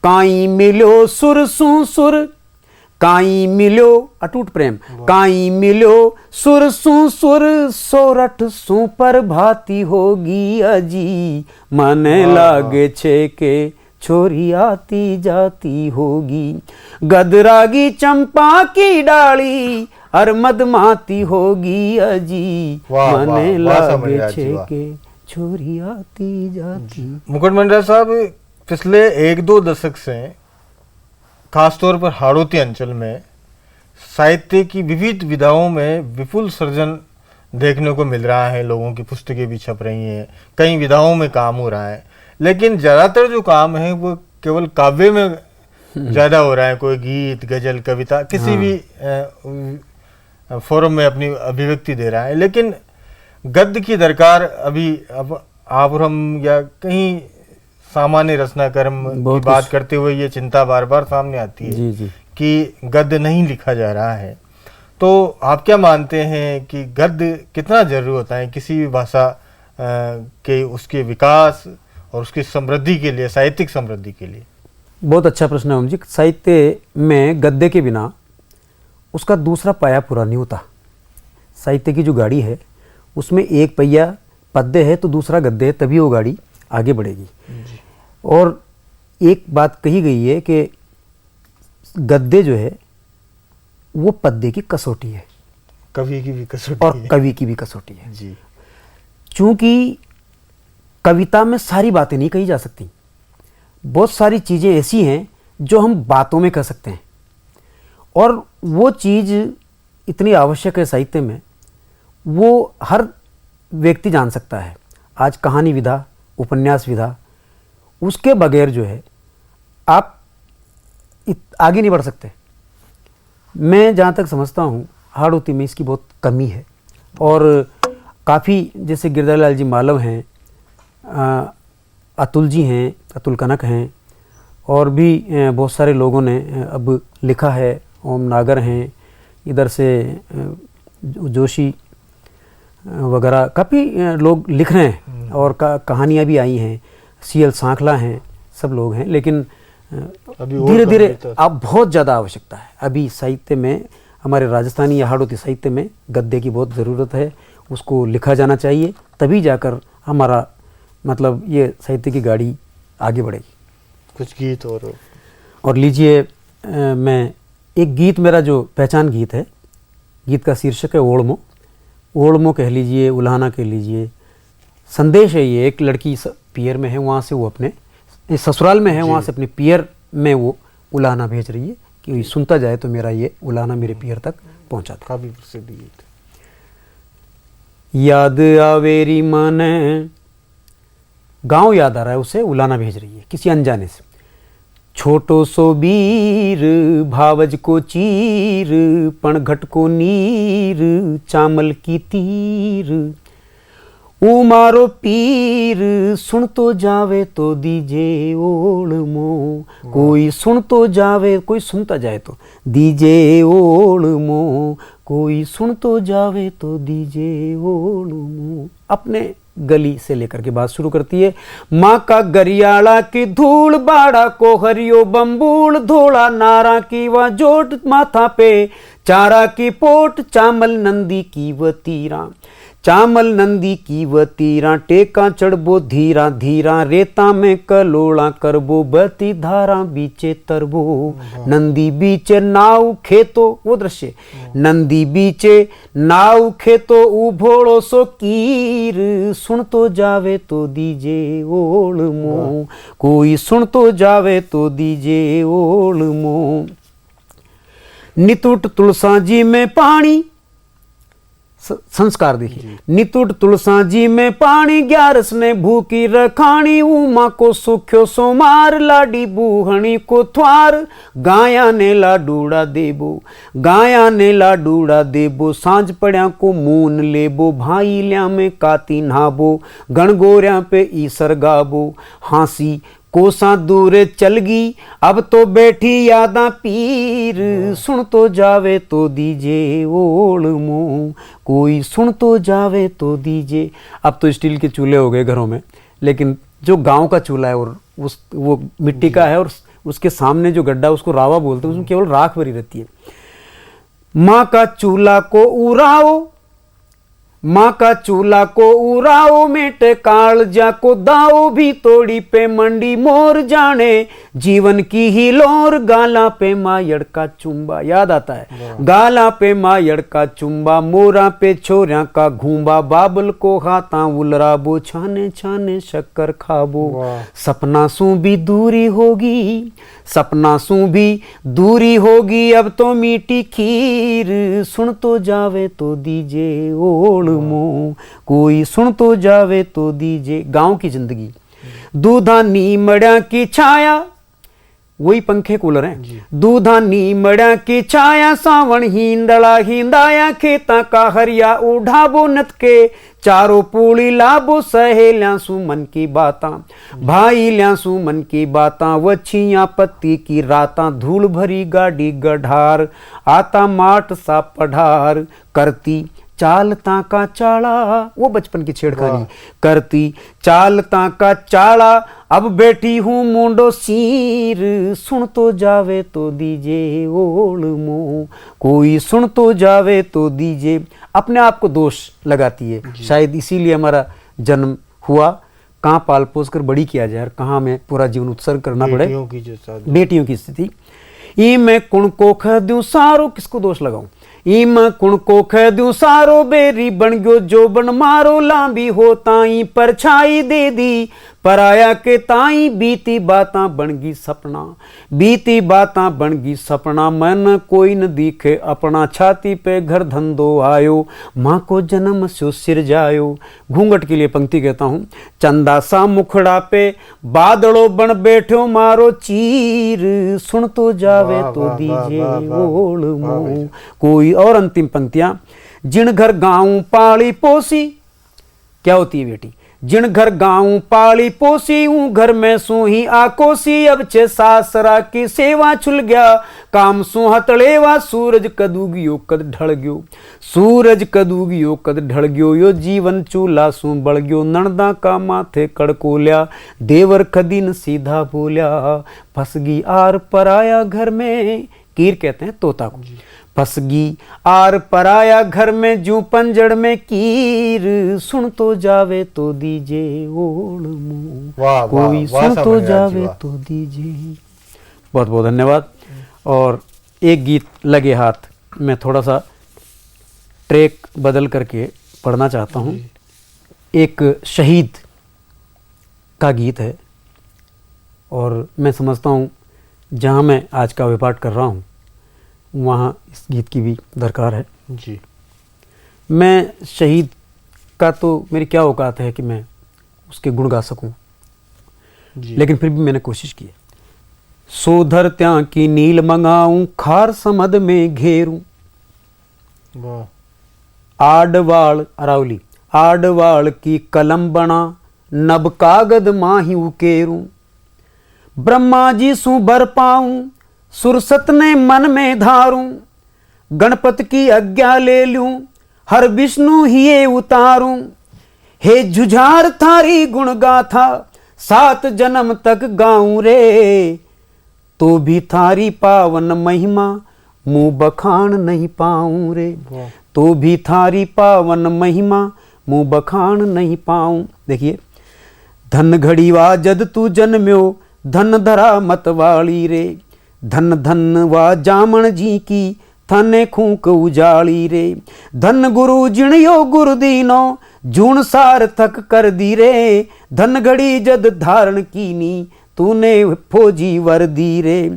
काई मिलो सुर सू सुर काई मिलो अटूट प्रेम काई मिलो सुर सू सुर सोरठ सू पर भाती होगी अजी मन लागे छे के छोरी आती जाती होगी गदरागी चंपा की डाली और मदमाती होगी अजी मने लागे छे के छोरी आती जाती। मुकुट मंडल साहब पिछले 1-2 दशक से खासतौर पर हाड़ौती अंचल में साहित्य की विविध विधाओं में विपुल सर्जन देखने को मिल रहा है। लोगों की पुस्तकें भी छप रही हैं, कई विधाओं में काम हो रहा है, लेकिन ज़्यादातर जो काम है वो केवल काव्य में ज़्यादा हो रहा है। कोई गीत गजल कविता किसी भी फोरम में अपनी अभिव्यक्ति दे रहा है, लेकिन गद्य की दरकार अभी अब आप और हम या कहीं सामान्य रचनाक्रम की बात करते हुए ये चिंता बार बार सामने आती है जी। कि गद्य नहीं लिखा जा रहा है। तो आप क्या मानते हैं कि गद्य कितना जरूरी होता है किसी भी भाषा के उसके विकास और उसकी समृद्धि के लिए, साहित्यिक समृद्धि के लिए? बहुत अच्छा प्रश्न है ओम जी। साहित्य में गद्य के बिना उसका दूसरा पाया पूरा नहीं होता। साहित्य की जो गाड़ी है उसमें एक पहिया पद्य है तो दूसरा गद्य है, तभी वो गाड़ी आगे बढ़ेगी। और एक बात कही गई है कि गद्य जो है वो पद्य की कसौटी है, कवि की भी कसौटी और कवि की भी कसौटी है जी। चूंकि कविता में सारी बातें नहीं कही जा सकती, बहुत सारी चीज़ें ऐसी हैं जो हम बातों में कह सकते हैं, और वो चीज़ इतनी आवश्यक है साहित्य में, वो हर व्यक्ति जान सकता है। आज कहानी विधा, उपन्यास विधा, उसके बगैर जो है आप आगे नहीं बढ़ सकते। मैं जहाँ तक समझता हूँ हाड़ौती में इसकी बहुत कमी है। और काफ़ी जैसे गिरधारीलाल जी मालव हैं, अतुल जी हैं, अतुल कनक हैं, और भी बहुत सारे लोगों ने अब लिखा है। ओम नागर हैं, इधर से जोशी वगैरह काफ़ी लोग लिख रहे हैं, और कहानियाँ भी आई हैं। CL सांखला हैं, सब लोग हैं। लेकिन धीरे धीरे अब बहुत ज़्यादा आवश्यकता है। अभी साहित्य में, हमारे राजस्थानी या हाड़ौती साहित्य में गद्य की बहुत ज़रूरत है। उसको लिखा जाना चाहिए, तभी जाकर हमारा मतलब ये साहित्य की गाड़ी आगे बढ़ेगी। कुछ गीत और लीजिए, मैं एक गीत, मेरा जो पहचान गीत है, गीत का शीर्षक है ओढ़मो। ओढ़मो कह लीजिए, उल्हाना कह लीजिए। संदेश है ये, एक लड़की पियर में है, वहाँ से वो अपने ससुराल में है, वहाँ से अपने पियर में वो उल्हाना भेज रही है कि सुनता जाए तो मेरा ये उल्हाना मेरे पियर तक पहुँचा था। काफी प्रसिद्ध गीत। याद आवेरी मन, गांव याद आ रहा है उसे, उल्हाना भेज रही है किसी अनजाने से। छोटो सो बीर भावज को चीर, पणघट को नीर चामल की तीर, ओ मारो पीर सुन तो जावे तो दीजे ओढ़मो। कोई सुन तो जावे, कोई सुनता जाए तो दीजे ओढ़मो, कोई सुन तो जावे तो दीजे ओढ़मो। अपने गली से लेकर के बात शुरू करती है। माँ का गरियाला की धूल, बाड़ा को हरियो बम्बूल, धोला नारा की वा जोट, माथा पे चारा की पोट, चामल नंदी की व तीरा, चामल नंदी की व तीरा, टेका चढ़बो धीरा धीरा, रेता में कलोड़ा करबो, बती धारा बीचे तरबो, नंदी बीचे नाव खेतो, वो दृश्य, नंदी बीचे नाव खेतो, उभोड़ो सो कीर, सुन तो जावे तो दीजे ओढ़मो, कोई सुन तो जावे तो दीजे ओढ़मो। नितुट तुलसा जी में पानी, संस्कार देखिए। नितुट तुलसा जी में पानी, ग्यारस ने भूखी रखानी, उमा को सुख्यो सोमार, लाडी बूहणी को थ्वार, गाया ने लाडूड़ा देबो, गाया ने लाडूड़ा देबो, सांझ पड़िया को मून लेबो, भाई लिया में काती नहाबो, गणगोरिया पे ईसर गाबो, हांसी कोसा दूर चलगी, अब तो बैठी यादा पीर, सुन तो जावे तो दीजे ओढ़मो, कोई सुन तो जावे तो दीजे। अब तो स्टील के चूल्हे हो गए घरों में, लेकिन जो गांव का चूल्हा है और वो मिट्टी का है, और उसके सामने जो गड्ढा उसको रावा बोलते हैं, उसमें केवल राख भरी रहती है। माँ का चूल्हा को उड़ाओ, माँ का चूल्हा को उड़ाओ, मेट काल जा को दाओ, भी तोड़ी पे मंडी मोर जाने, जीवन की ही लोर, गाला पे मायड़ का चुम्बा, याद आता है, गाला पे मायड़ का चुम्बा, मोरा पे छोरिया का घूंबा, बाबल को हाथा उलराबो, छाने छाने शक्कर खाबो, सपना सू भी दूरी होगी, सपना सू भी दूरी होगी, अब तो मीठी खीर, सुन तो जावे तो दीजे ओढ़मो, कोई सुन तो जावे तो दीजे। गांव की जिंदगी, दूधा नीमड़ा की छाया, वही पंखे कूलर हैं, दूधा नीमड़ा की छाया, सावण हिंदड़ा हिंदाया, खेता का हरिया उठाबो, नत के चारों पूली लाबो, सहेल्या सु मन की बाता, भाई ल्या सु मन की बाता, वछिया पत्ती की राता, धूल भरी गाड़ी गढ़ार, आता माट सा पढ़ार, करती चालता का चाला, वो बचपन की छेड़खानी, करती चालता का चाला, अब बैठी हूँ मुंडो सीर, सुन तो जावे तो दीजे ओढ़मो, कोई सुन तो जावे तो दीजे। अपने आप को दोष लगाती है, शायद इसीलिए हमारा जन्म हुआ, कहाँ पाल पोस कर बड़ी किया जाए और कहाँ में पूरा जीवन उत्सर्ग करना पड़े। बेटियों की स्थिति, ई मैं कुण को ख दूं सारो, किसको दोष लगाऊं, ई मैं कुण को ख दूं सारो, बेरी बन गयो जो बन मारो, लांबी हो ताई परछाई दे दी, पराया के ताई बीती बातां बन गई सपना, बीती बातां बन गई सपना, मन कोई न दिखे अपना, छाती पे घर धंधो आयो, माँ को जन्म सो सिर जायो। घूंघट के लिए पंक्ति कहता हूँ। चंदा सा मुखड़ा पे बादलों बन बैठो मारो चीर, सुन तो जावे वाह, तो वाह, दीजिए वाह, वाह, ओढ़ वाह, मुँह कोई। और अंतिम पंक्तियां, जिन घर गाँव पाली पोसी, क्या होती है बेटी, जिन घर गाँव पाली पोसी, ऊं घर में सू ही आकोसी, अब छे सासरा की सेवा छुल गया, काम सू हतड़ेवा, सूरज कदूगियो कद ढल गयो, सूरज कदूगियो कद ढल गयो, यो जीवन चूल्हा सू बढ़ गयो, नणदा का माथे कड़कोल्या, देवर कदीन सीधा बोल्या, फसगी आर पराया घर में, कीर कहते हैं तोता को, फसगी आर पराया घर में जू पंजड़ में कीर, सुन तो जावे तो दीजे ओढ़ मुँह वाह, कोई, वाह, सुन तो सामान्य राज्य, जावे वाह। तो दीजिए। बहुत बहुत धन्यवाद। और एक गीत लगे हाथ मैं थोड़ा सा ट्रैक बदल करके पढ़ना चाहता हूँ। एक शहीद का गीत है और मैं समझता हूँ जहाँ मैं आज का विपाठ कर रहा हूँ वहाँ इस गीत की भी दरकार है। जी। मैं शहीद का तो मेरी क्या औकात है कि मैं उसके गुण गा सकूं, जी। लेकिन फिर भी मैंने कोशिश की है। सोधर त्या की नील मंगाऊं, खार समद में घेरूं, वाह। आडवाल अरावली, आडवाल की कलम बना, नब कागद माही उकेरूं, ब्रह्मा जी सु बर पाऊं, सुरसत ने मन में धारूं, गणपत की आज्ञा ले लूं, हर विष्णु हिये उतारूं, हे जुझार थारी गुण गाथा, 7 जन्म तक गाऊं रे, तो भी थारी पावन महिमा, मुंह बखान नहीं पाऊं रे, तो भी थारी पावन महिमा, मुंह बखान नहीं पाऊं। देखिए, धन घड़ी वा जद तू जन्म्यो, धन धरा मतवाली रे, धन धन वा जामण जी की, थाने खूक उजाली रे, धन गुरु जिणयो गुरु दीनो, जून सार्थक कर दी रे, धन घड़ी जद धारण कीनी, तूने फौजी वर्दी रे,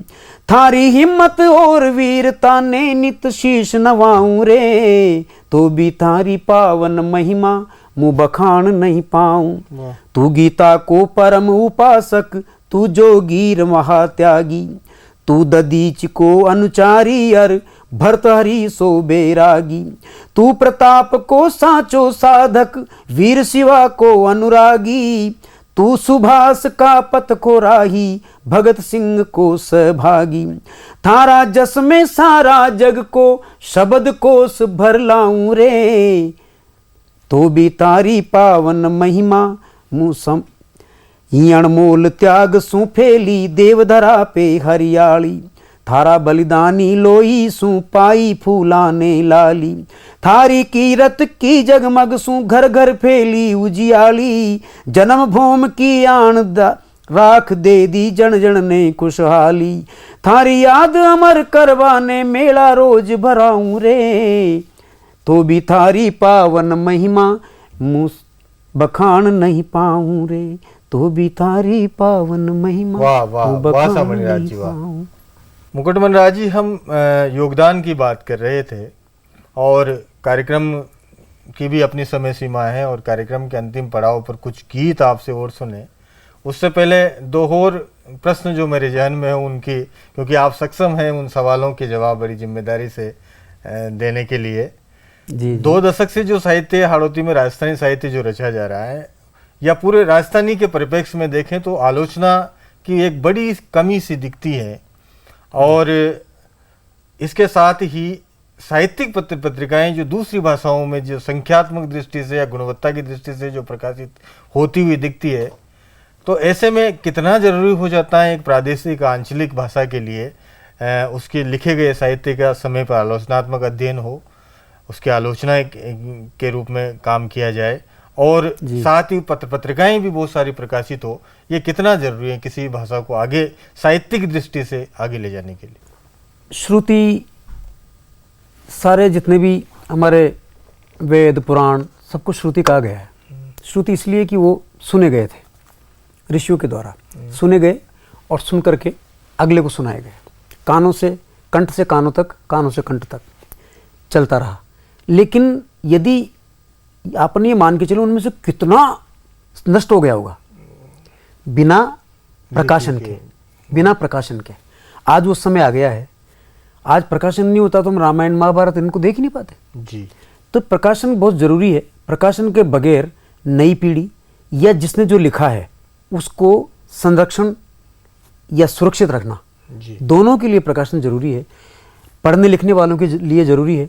थारी हिम्मत और वीरता ने नित शीश नवाऊं रे, तो भी थारी पावन महिमा, मुँह बखान नहीं पाऊं। तू गीता को परम उपासक, तू जोगीर महात्यागी, तू ददीच को अनुचारी अर भर्तहरि सो बैरागी, तू प्रताप को साचो साधक, वीर शिवा को अनुरागी, तू सुभाष का पथ को राही, भगत सिंह को सहभागी, थारा जस में सारा जग को, शब्द कोश भर लाऊं रे, तो भी तारी पावन महिमा, मुँह अनमोल त्याग सु फैली, देवधरा पे हरियाली, थारा बलिदानी लोई सु पाई फूलाने लाली, थारी कीरत की जगमग सु घर घर फैली उजियाली, जन्म भूम की आन राख दे दी जन जन ने खुशहाली, थारी याद अमर करवाने मेला रोज भराऊं रे, तो भी थारी पावन महिमा, मुँह बखान नहीं पाऊं रे, तो भी तारी पावन महिमा। वाह वाह वाह सामान्य राज जी, वाह। मुकुटमन राज जी, हम योगदान की बात कर रहे थे और कार्यक्रम की भी अपनी समय सीमा है और कार्यक्रम के अंतिम पड़ाव पर कुछ गीत आपसे और सुने। उससे पहले 2 और प्रश्न जो मेरे जहन में है उनकी, क्योंकि आप सक्षम हैं उन सवालों के जवाब बड़ी जिम्मेदारी से देने के लिए। जी। 2 दशक से जो साहित्य हाड़ौती में राजस्थानी साहित्य जो रचा जा रहा है, या पूरे राजस्थानी के परिप्रेक्ष्य में देखें तो आलोचना की एक बड़ी कमी सी दिखती है, और इसके साथ ही साहित्यिक पत्र पत्रिकाएं जो दूसरी भाषाओं में जो संख्यात्मक दृष्टि से या गुणवत्ता की दृष्टि से जो प्रकाशित होती हुई दिखती है, तो ऐसे में कितना जरूरी हो जाता है एक प्रादेशिक आंचलिक भाषा के लिए उसके लिखे गए साहित्य का समय पर आलोचनात्मक अध्ययन हो, उसकी आलोचना के रूप में काम किया जाए, और साथ ही पत्र पत्रिकाएं भी बहुत सारी प्रकाशित हो। ये कितना जरूरी है किसी भाषा को आगे साहित्यिक दृष्टि से आगे ले जाने के लिए? श्रुति, सारे जितने भी हमारे वेद पुराण सबको श्रुति कहा गया है। श्रुति इसलिए कि वो सुने गए थे, ऋषियों के द्वारा सुने गए और सुन करके अगले को सुनाए गए। कानों से कंठ से कानों तक, कानों से कंठ तक चलता रहा। लेकिन यदि आपने ये मान के चलो उनमें से कितना नष्ट हो गया होगा बिना प्रकाशन के, बिना प्रकाशन के। आज वो समय आ गया है, आज प्रकाशन नहीं होता तो हम रामायण महाभारत इनको देख ही नहीं पाते जी। तो प्रकाशन बहुत ज़रूरी है। प्रकाशन के बगैर नई पीढ़ी या जिसने जो लिखा है उसको संरक्षण या सुरक्षित रखना, जी। दोनों के लिए प्रकाशन जरूरी है। पढ़ने लिखने वालों के लिए जरूरी है।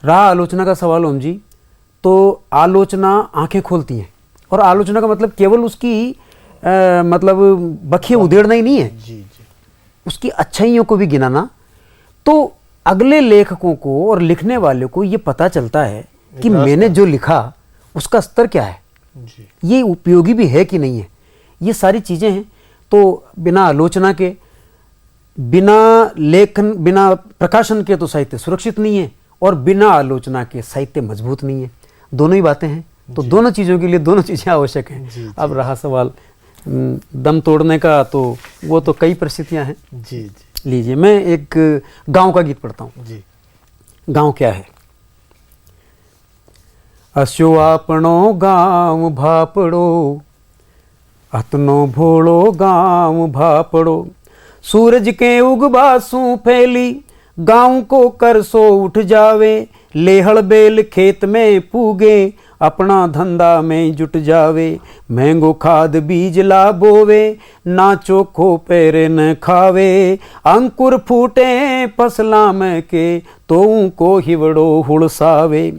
रहा आलोचना का सवाल ओम जी, तो आलोचना आंखें खोलती हैं, और आलोचना का मतलब केवल उसकी मतलब बखिए उधेड़ना ही नहीं है, जी जी। उसकी अच्छाइयों को भी गिनाना। तो अगले लेखकों को और लिखने वाले को ये पता चलता है कि मैंने जो लिखा उसका स्तर क्या है, जी। ये उपयोगी भी है कि नहीं है। ये सारी चीज़ें हैं। तो बिना आलोचना के, बिना लेखन, बिना प्रकाशन के तो साहित्य सुरक्षित नहीं है, और बिना आलोचना के साहित्य मजबूत नहीं है। दोनों ही बातें हैं। तो दोनों चीज़ों के लिए दोनों चीज़ें आवश्यक हैं। जी, जी। अब रहा सवाल दम तोड़ने का, तो वो तो कई परिस्थितियां हैं। जी जी लीजिए, मैं एक गांव का गीत पढ़ता हूँ। जी। गांव क्या है? अस्यो आपणो गांव भापड़ो, अतनो भोड़ो गांव भापड़ो, सूरज के उगबासू फैली, गांव को कर सो उठ जावे, लेहड़ बेल खेत में पूगे, अपना धंधा में जुट जावे, महंगो खाद बीज ला बोवे, ना चोखो पैरे न खावे, अंकुर फूटे फसला में के, तो को हिवड़ो हुड़सावे,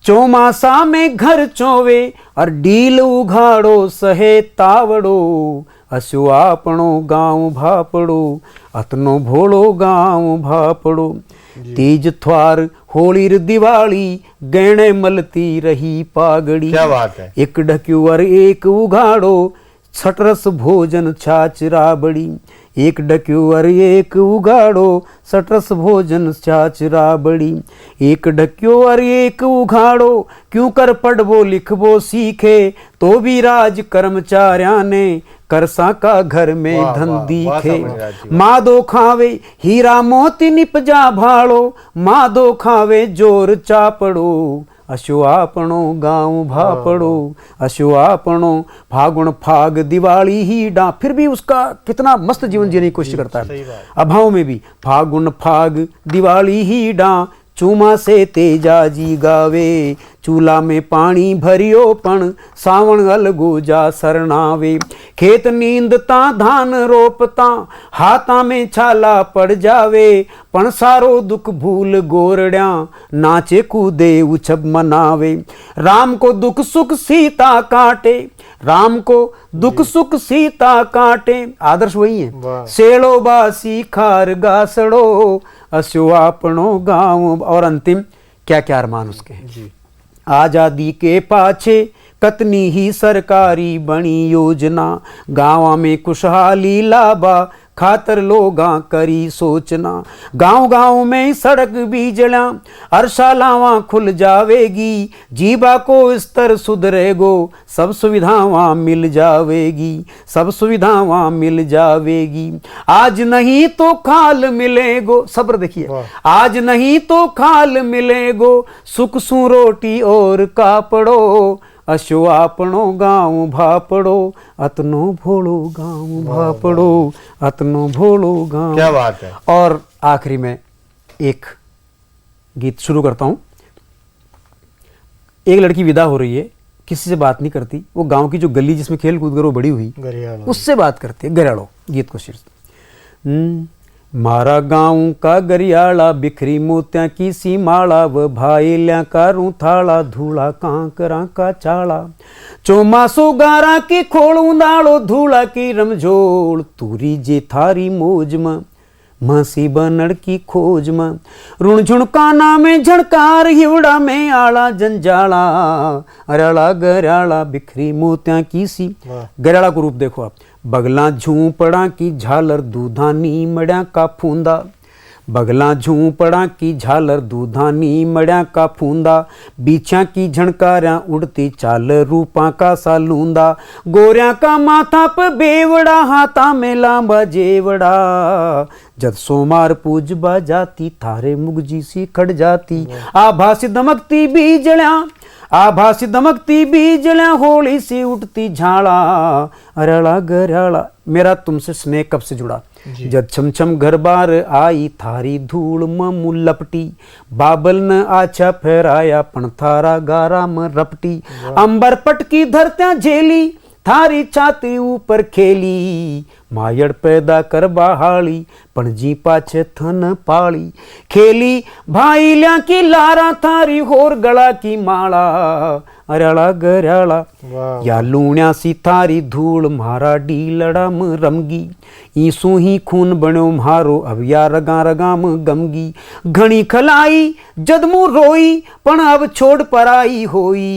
चौमासा में घर चोवे, और डील उघाड़ो सहे तावड़ो, अस्यो आपणो गांव भापड़ो, अतनो भोड़ो गांव भापड़ो, तीज थ्वार होली दिवाली, गहने मलती रही पागड़ी, क्या बात है। एक ढक्यूर एक उघाड़ो, सटरस भोजन छाछ राबड़ी, एक ढक्यूर एक उघाड़ो, सटरस भोजन छाछ राबड़ी, एक ढक्यूर एक उघाड़ो, क्यों कर पढ़बो लिखबो सीखे, तो भी राज कर्मचार्या ने, करसा का घर में वाह, धन वाह, वाह, दीखे, समझ जी। मादो खावे हीरा मोती निपजा भाड़ो, मादो खावे जोर चापड़ो, अस्यो आपणो गांव भापड़ो, अस्यो आपणो फागुन फाग दिवाली ही डा। फिर भी उसका कितना मस्त जीवन जीने की कोशिश करता है। सही बात। अभाव में भी फागुन फाग दिवाली ही डा, चूमा से तेजा जी गावे, चूल्हा में पानी भरियो पण, सावण अलगो जा सरनावे, खेत नींदता धान रोपता, हाथा में छाला पड़ जावे, पण सारो दुख भूल गोरड्या, नाचे कूदे उछब मनावे, राम को दुख सुख सीता काटे, राम को दुख सुख सीता काटे, आदर्श वही है। सेड़ो बासी खार गासड़ो, अस्यो आपणो गांव। और अंतिम क्या क्या अरमान उसके हैं जी। आजादी के पाछे कतनी ही सरकारी बनी योजना, गाँव में खुशहाली लाबा, खातर लोगां करी सोचना, गांव गांव में सड़क बीजड़ा, अरशालावां खुल जावेगी, जीबा को स्तर सुधरेगो, सब सुविधावां मिल जावेगी, सब सुविधावां मिल जावेगी, आज नहीं तो खाल मिलेगो। सब्र देखिए, आज नहीं तो खाल मिलेगो, सुख सु रोटी और कापड़ो, अस्यो आपणो गांव भापड़ो, अतनो भोड़ो गांव भापड़ो, अतनो भोड़ो गांव। क्या बात है। और आखिरी में एक गीत शुरू करता हूं। एक लड़की विदा हो रही है, किसी से बात नहीं करती, वो गांव की जो गली जिसमें खेल कूद कर वो बड़ी हुई उससे बात करती है। गरियाड़ो गीत को शीर्षक। मारा गाँव का गरियाला, बिखरी मोत्या की सी माला, व भाईल्या का रूथाला, धूला कांकरा का चाला, चौमासो गारा की खोड़ उंदाड़ो, धूला की रमझोड़, तूरी जे थारी मौज में, मसी बनड़ की खोज में, रुण झुणकाना में झड़कार, हिवड़ा में आला जंजाला, अराला गरियाला बिखरी मोत्या की सी। गरियाला को रूप देखो आप। बगला झूपड़ा की झालर, दूधानी मड़ा का फूंदा, बगला झूपड़ा की झालर दूधानी मड़िया का फूंदा बीछा की झणकारा उड़ती चाल रूपा का सालूंदा गोरिया का माथा पे बेवड़ा हाथा में लांबा जेवड़ा जद सोमार पूज बा जाती थारे मुगजी सी खड़ जाती आभासी दमकती बीजड़ा होली सी उठती झाड़ा अरड़ा गराड़ा। मेरा तुमसे स्नेह कब से जुड़ा जब छम छम घर बार आई थारी धूल ममू लपटी बाबल न आछा फहराया पण थारा गारा म रपटी अंबर पटकी धरत्या झेली थारी छाती ऊपर खेली मायड़ पैदा कर बहाली पणजी पाछे थन पाली खेली भाई ल्या की लारा थारी होर गला की माला अरड़ा गराड़ा या लूण्या सी थारी धूल मारा डीलड़ा म रमगी ईसू ही खून बण्यो म्हारो अब या रगा रगा म गमगी घणी खलाई जदमू रोई पण अब छोड़ पराई होई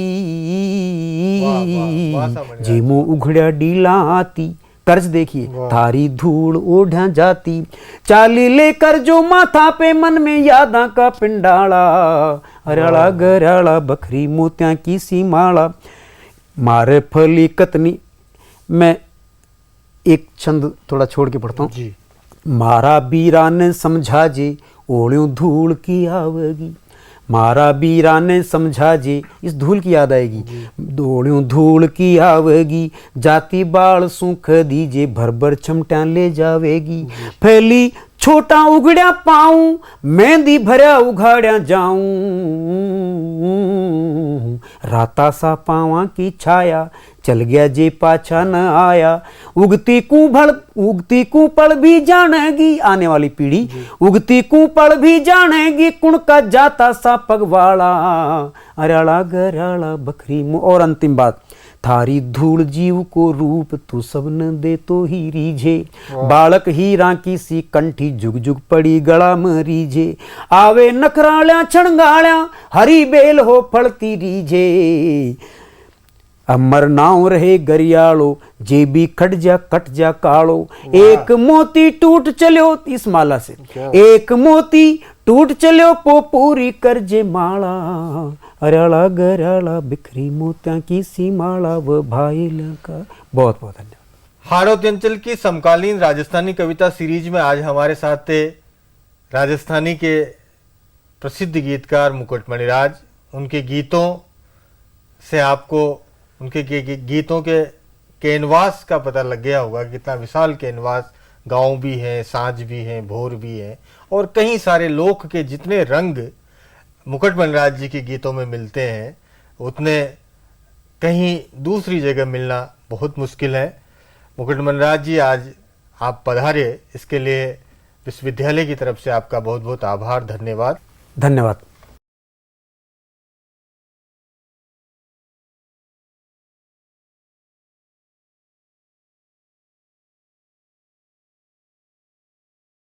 जेमू उघड़या डीला आती तर्ज देखिए थारी धूल ओढ़ा जाती चाली लेकर जो माथा पे मन में यादा का पिंडाला अरड़ा गराड़ा बखरी मोतिया की सी माला मारे फली कतनी। मैं एक छंद थोड़ा छोड़ के पढ़ता हूँ। मारा बीरा ने समझा जे ओढ़्यूं धूल की आवेगी मारा बीरा ने समझा जे इस धूल की याद आएगी दौड़्यूं धूल की आवेगी जाती बाल सूख दीजे भर भर चमटा ले जावेगी फैली छोटा उगड़या पाऊं मेहंदी भरया उघाड़या जाऊं राता सा पावा की छाया चल गया जे पाछा न आया उगती कू पल भी जानेगी आने वाली पीढ़ी उगती कू पल भी जानेगी कुण का जाता सा पगवाड़ा अराड़ा गराड़ा बखरी मुँह। और अंतिम बात थारी धूल जीव को रूप तू सबन दे तो ही रीझे बालक हीरा की सी कंठी जुग जुग पड़ी गड़ा मरीझे आवे नखराल्या छणगाल्या हरी बेल हो फलती रीझे अमर नाव रहे गरियालो जे भी कट जा कालो एक मोती टूट चलो इस माला से एक मोती टूट चलो पो पूरी कर जे माला अराड़ा गराड़ा बिखरी मोतिया की सी माला व भाई का। बहुत बहुत धन्यवाद। हाड़ौती अंचल की समकालीन राजस्थानी कविता सीरीज में आज हमारे साथ थे राजस्थानी के प्रसिद्ध गीतकार मुकुट मणिराज। उनके गीतों से आपको उनके गीतों के कैनवास का पता लग गया होगा, कितना विशाल कैनवास, गांव भी हैं, साँझ भी हैं, भोर भी हैं और कई सारे लोक के जितने रंग मुकुट मणिराज जी के गीतों में मिलते हैं उतने कहीं दूसरी जगह मिलना बहुत मुश्किल है। मुकुट मणिराज जी आज आप पधारे, इसके लिए विश्वविद्यालय की तरफ से आपका बहुत बहुत आभार, धन्यवाद। धन्यवाद।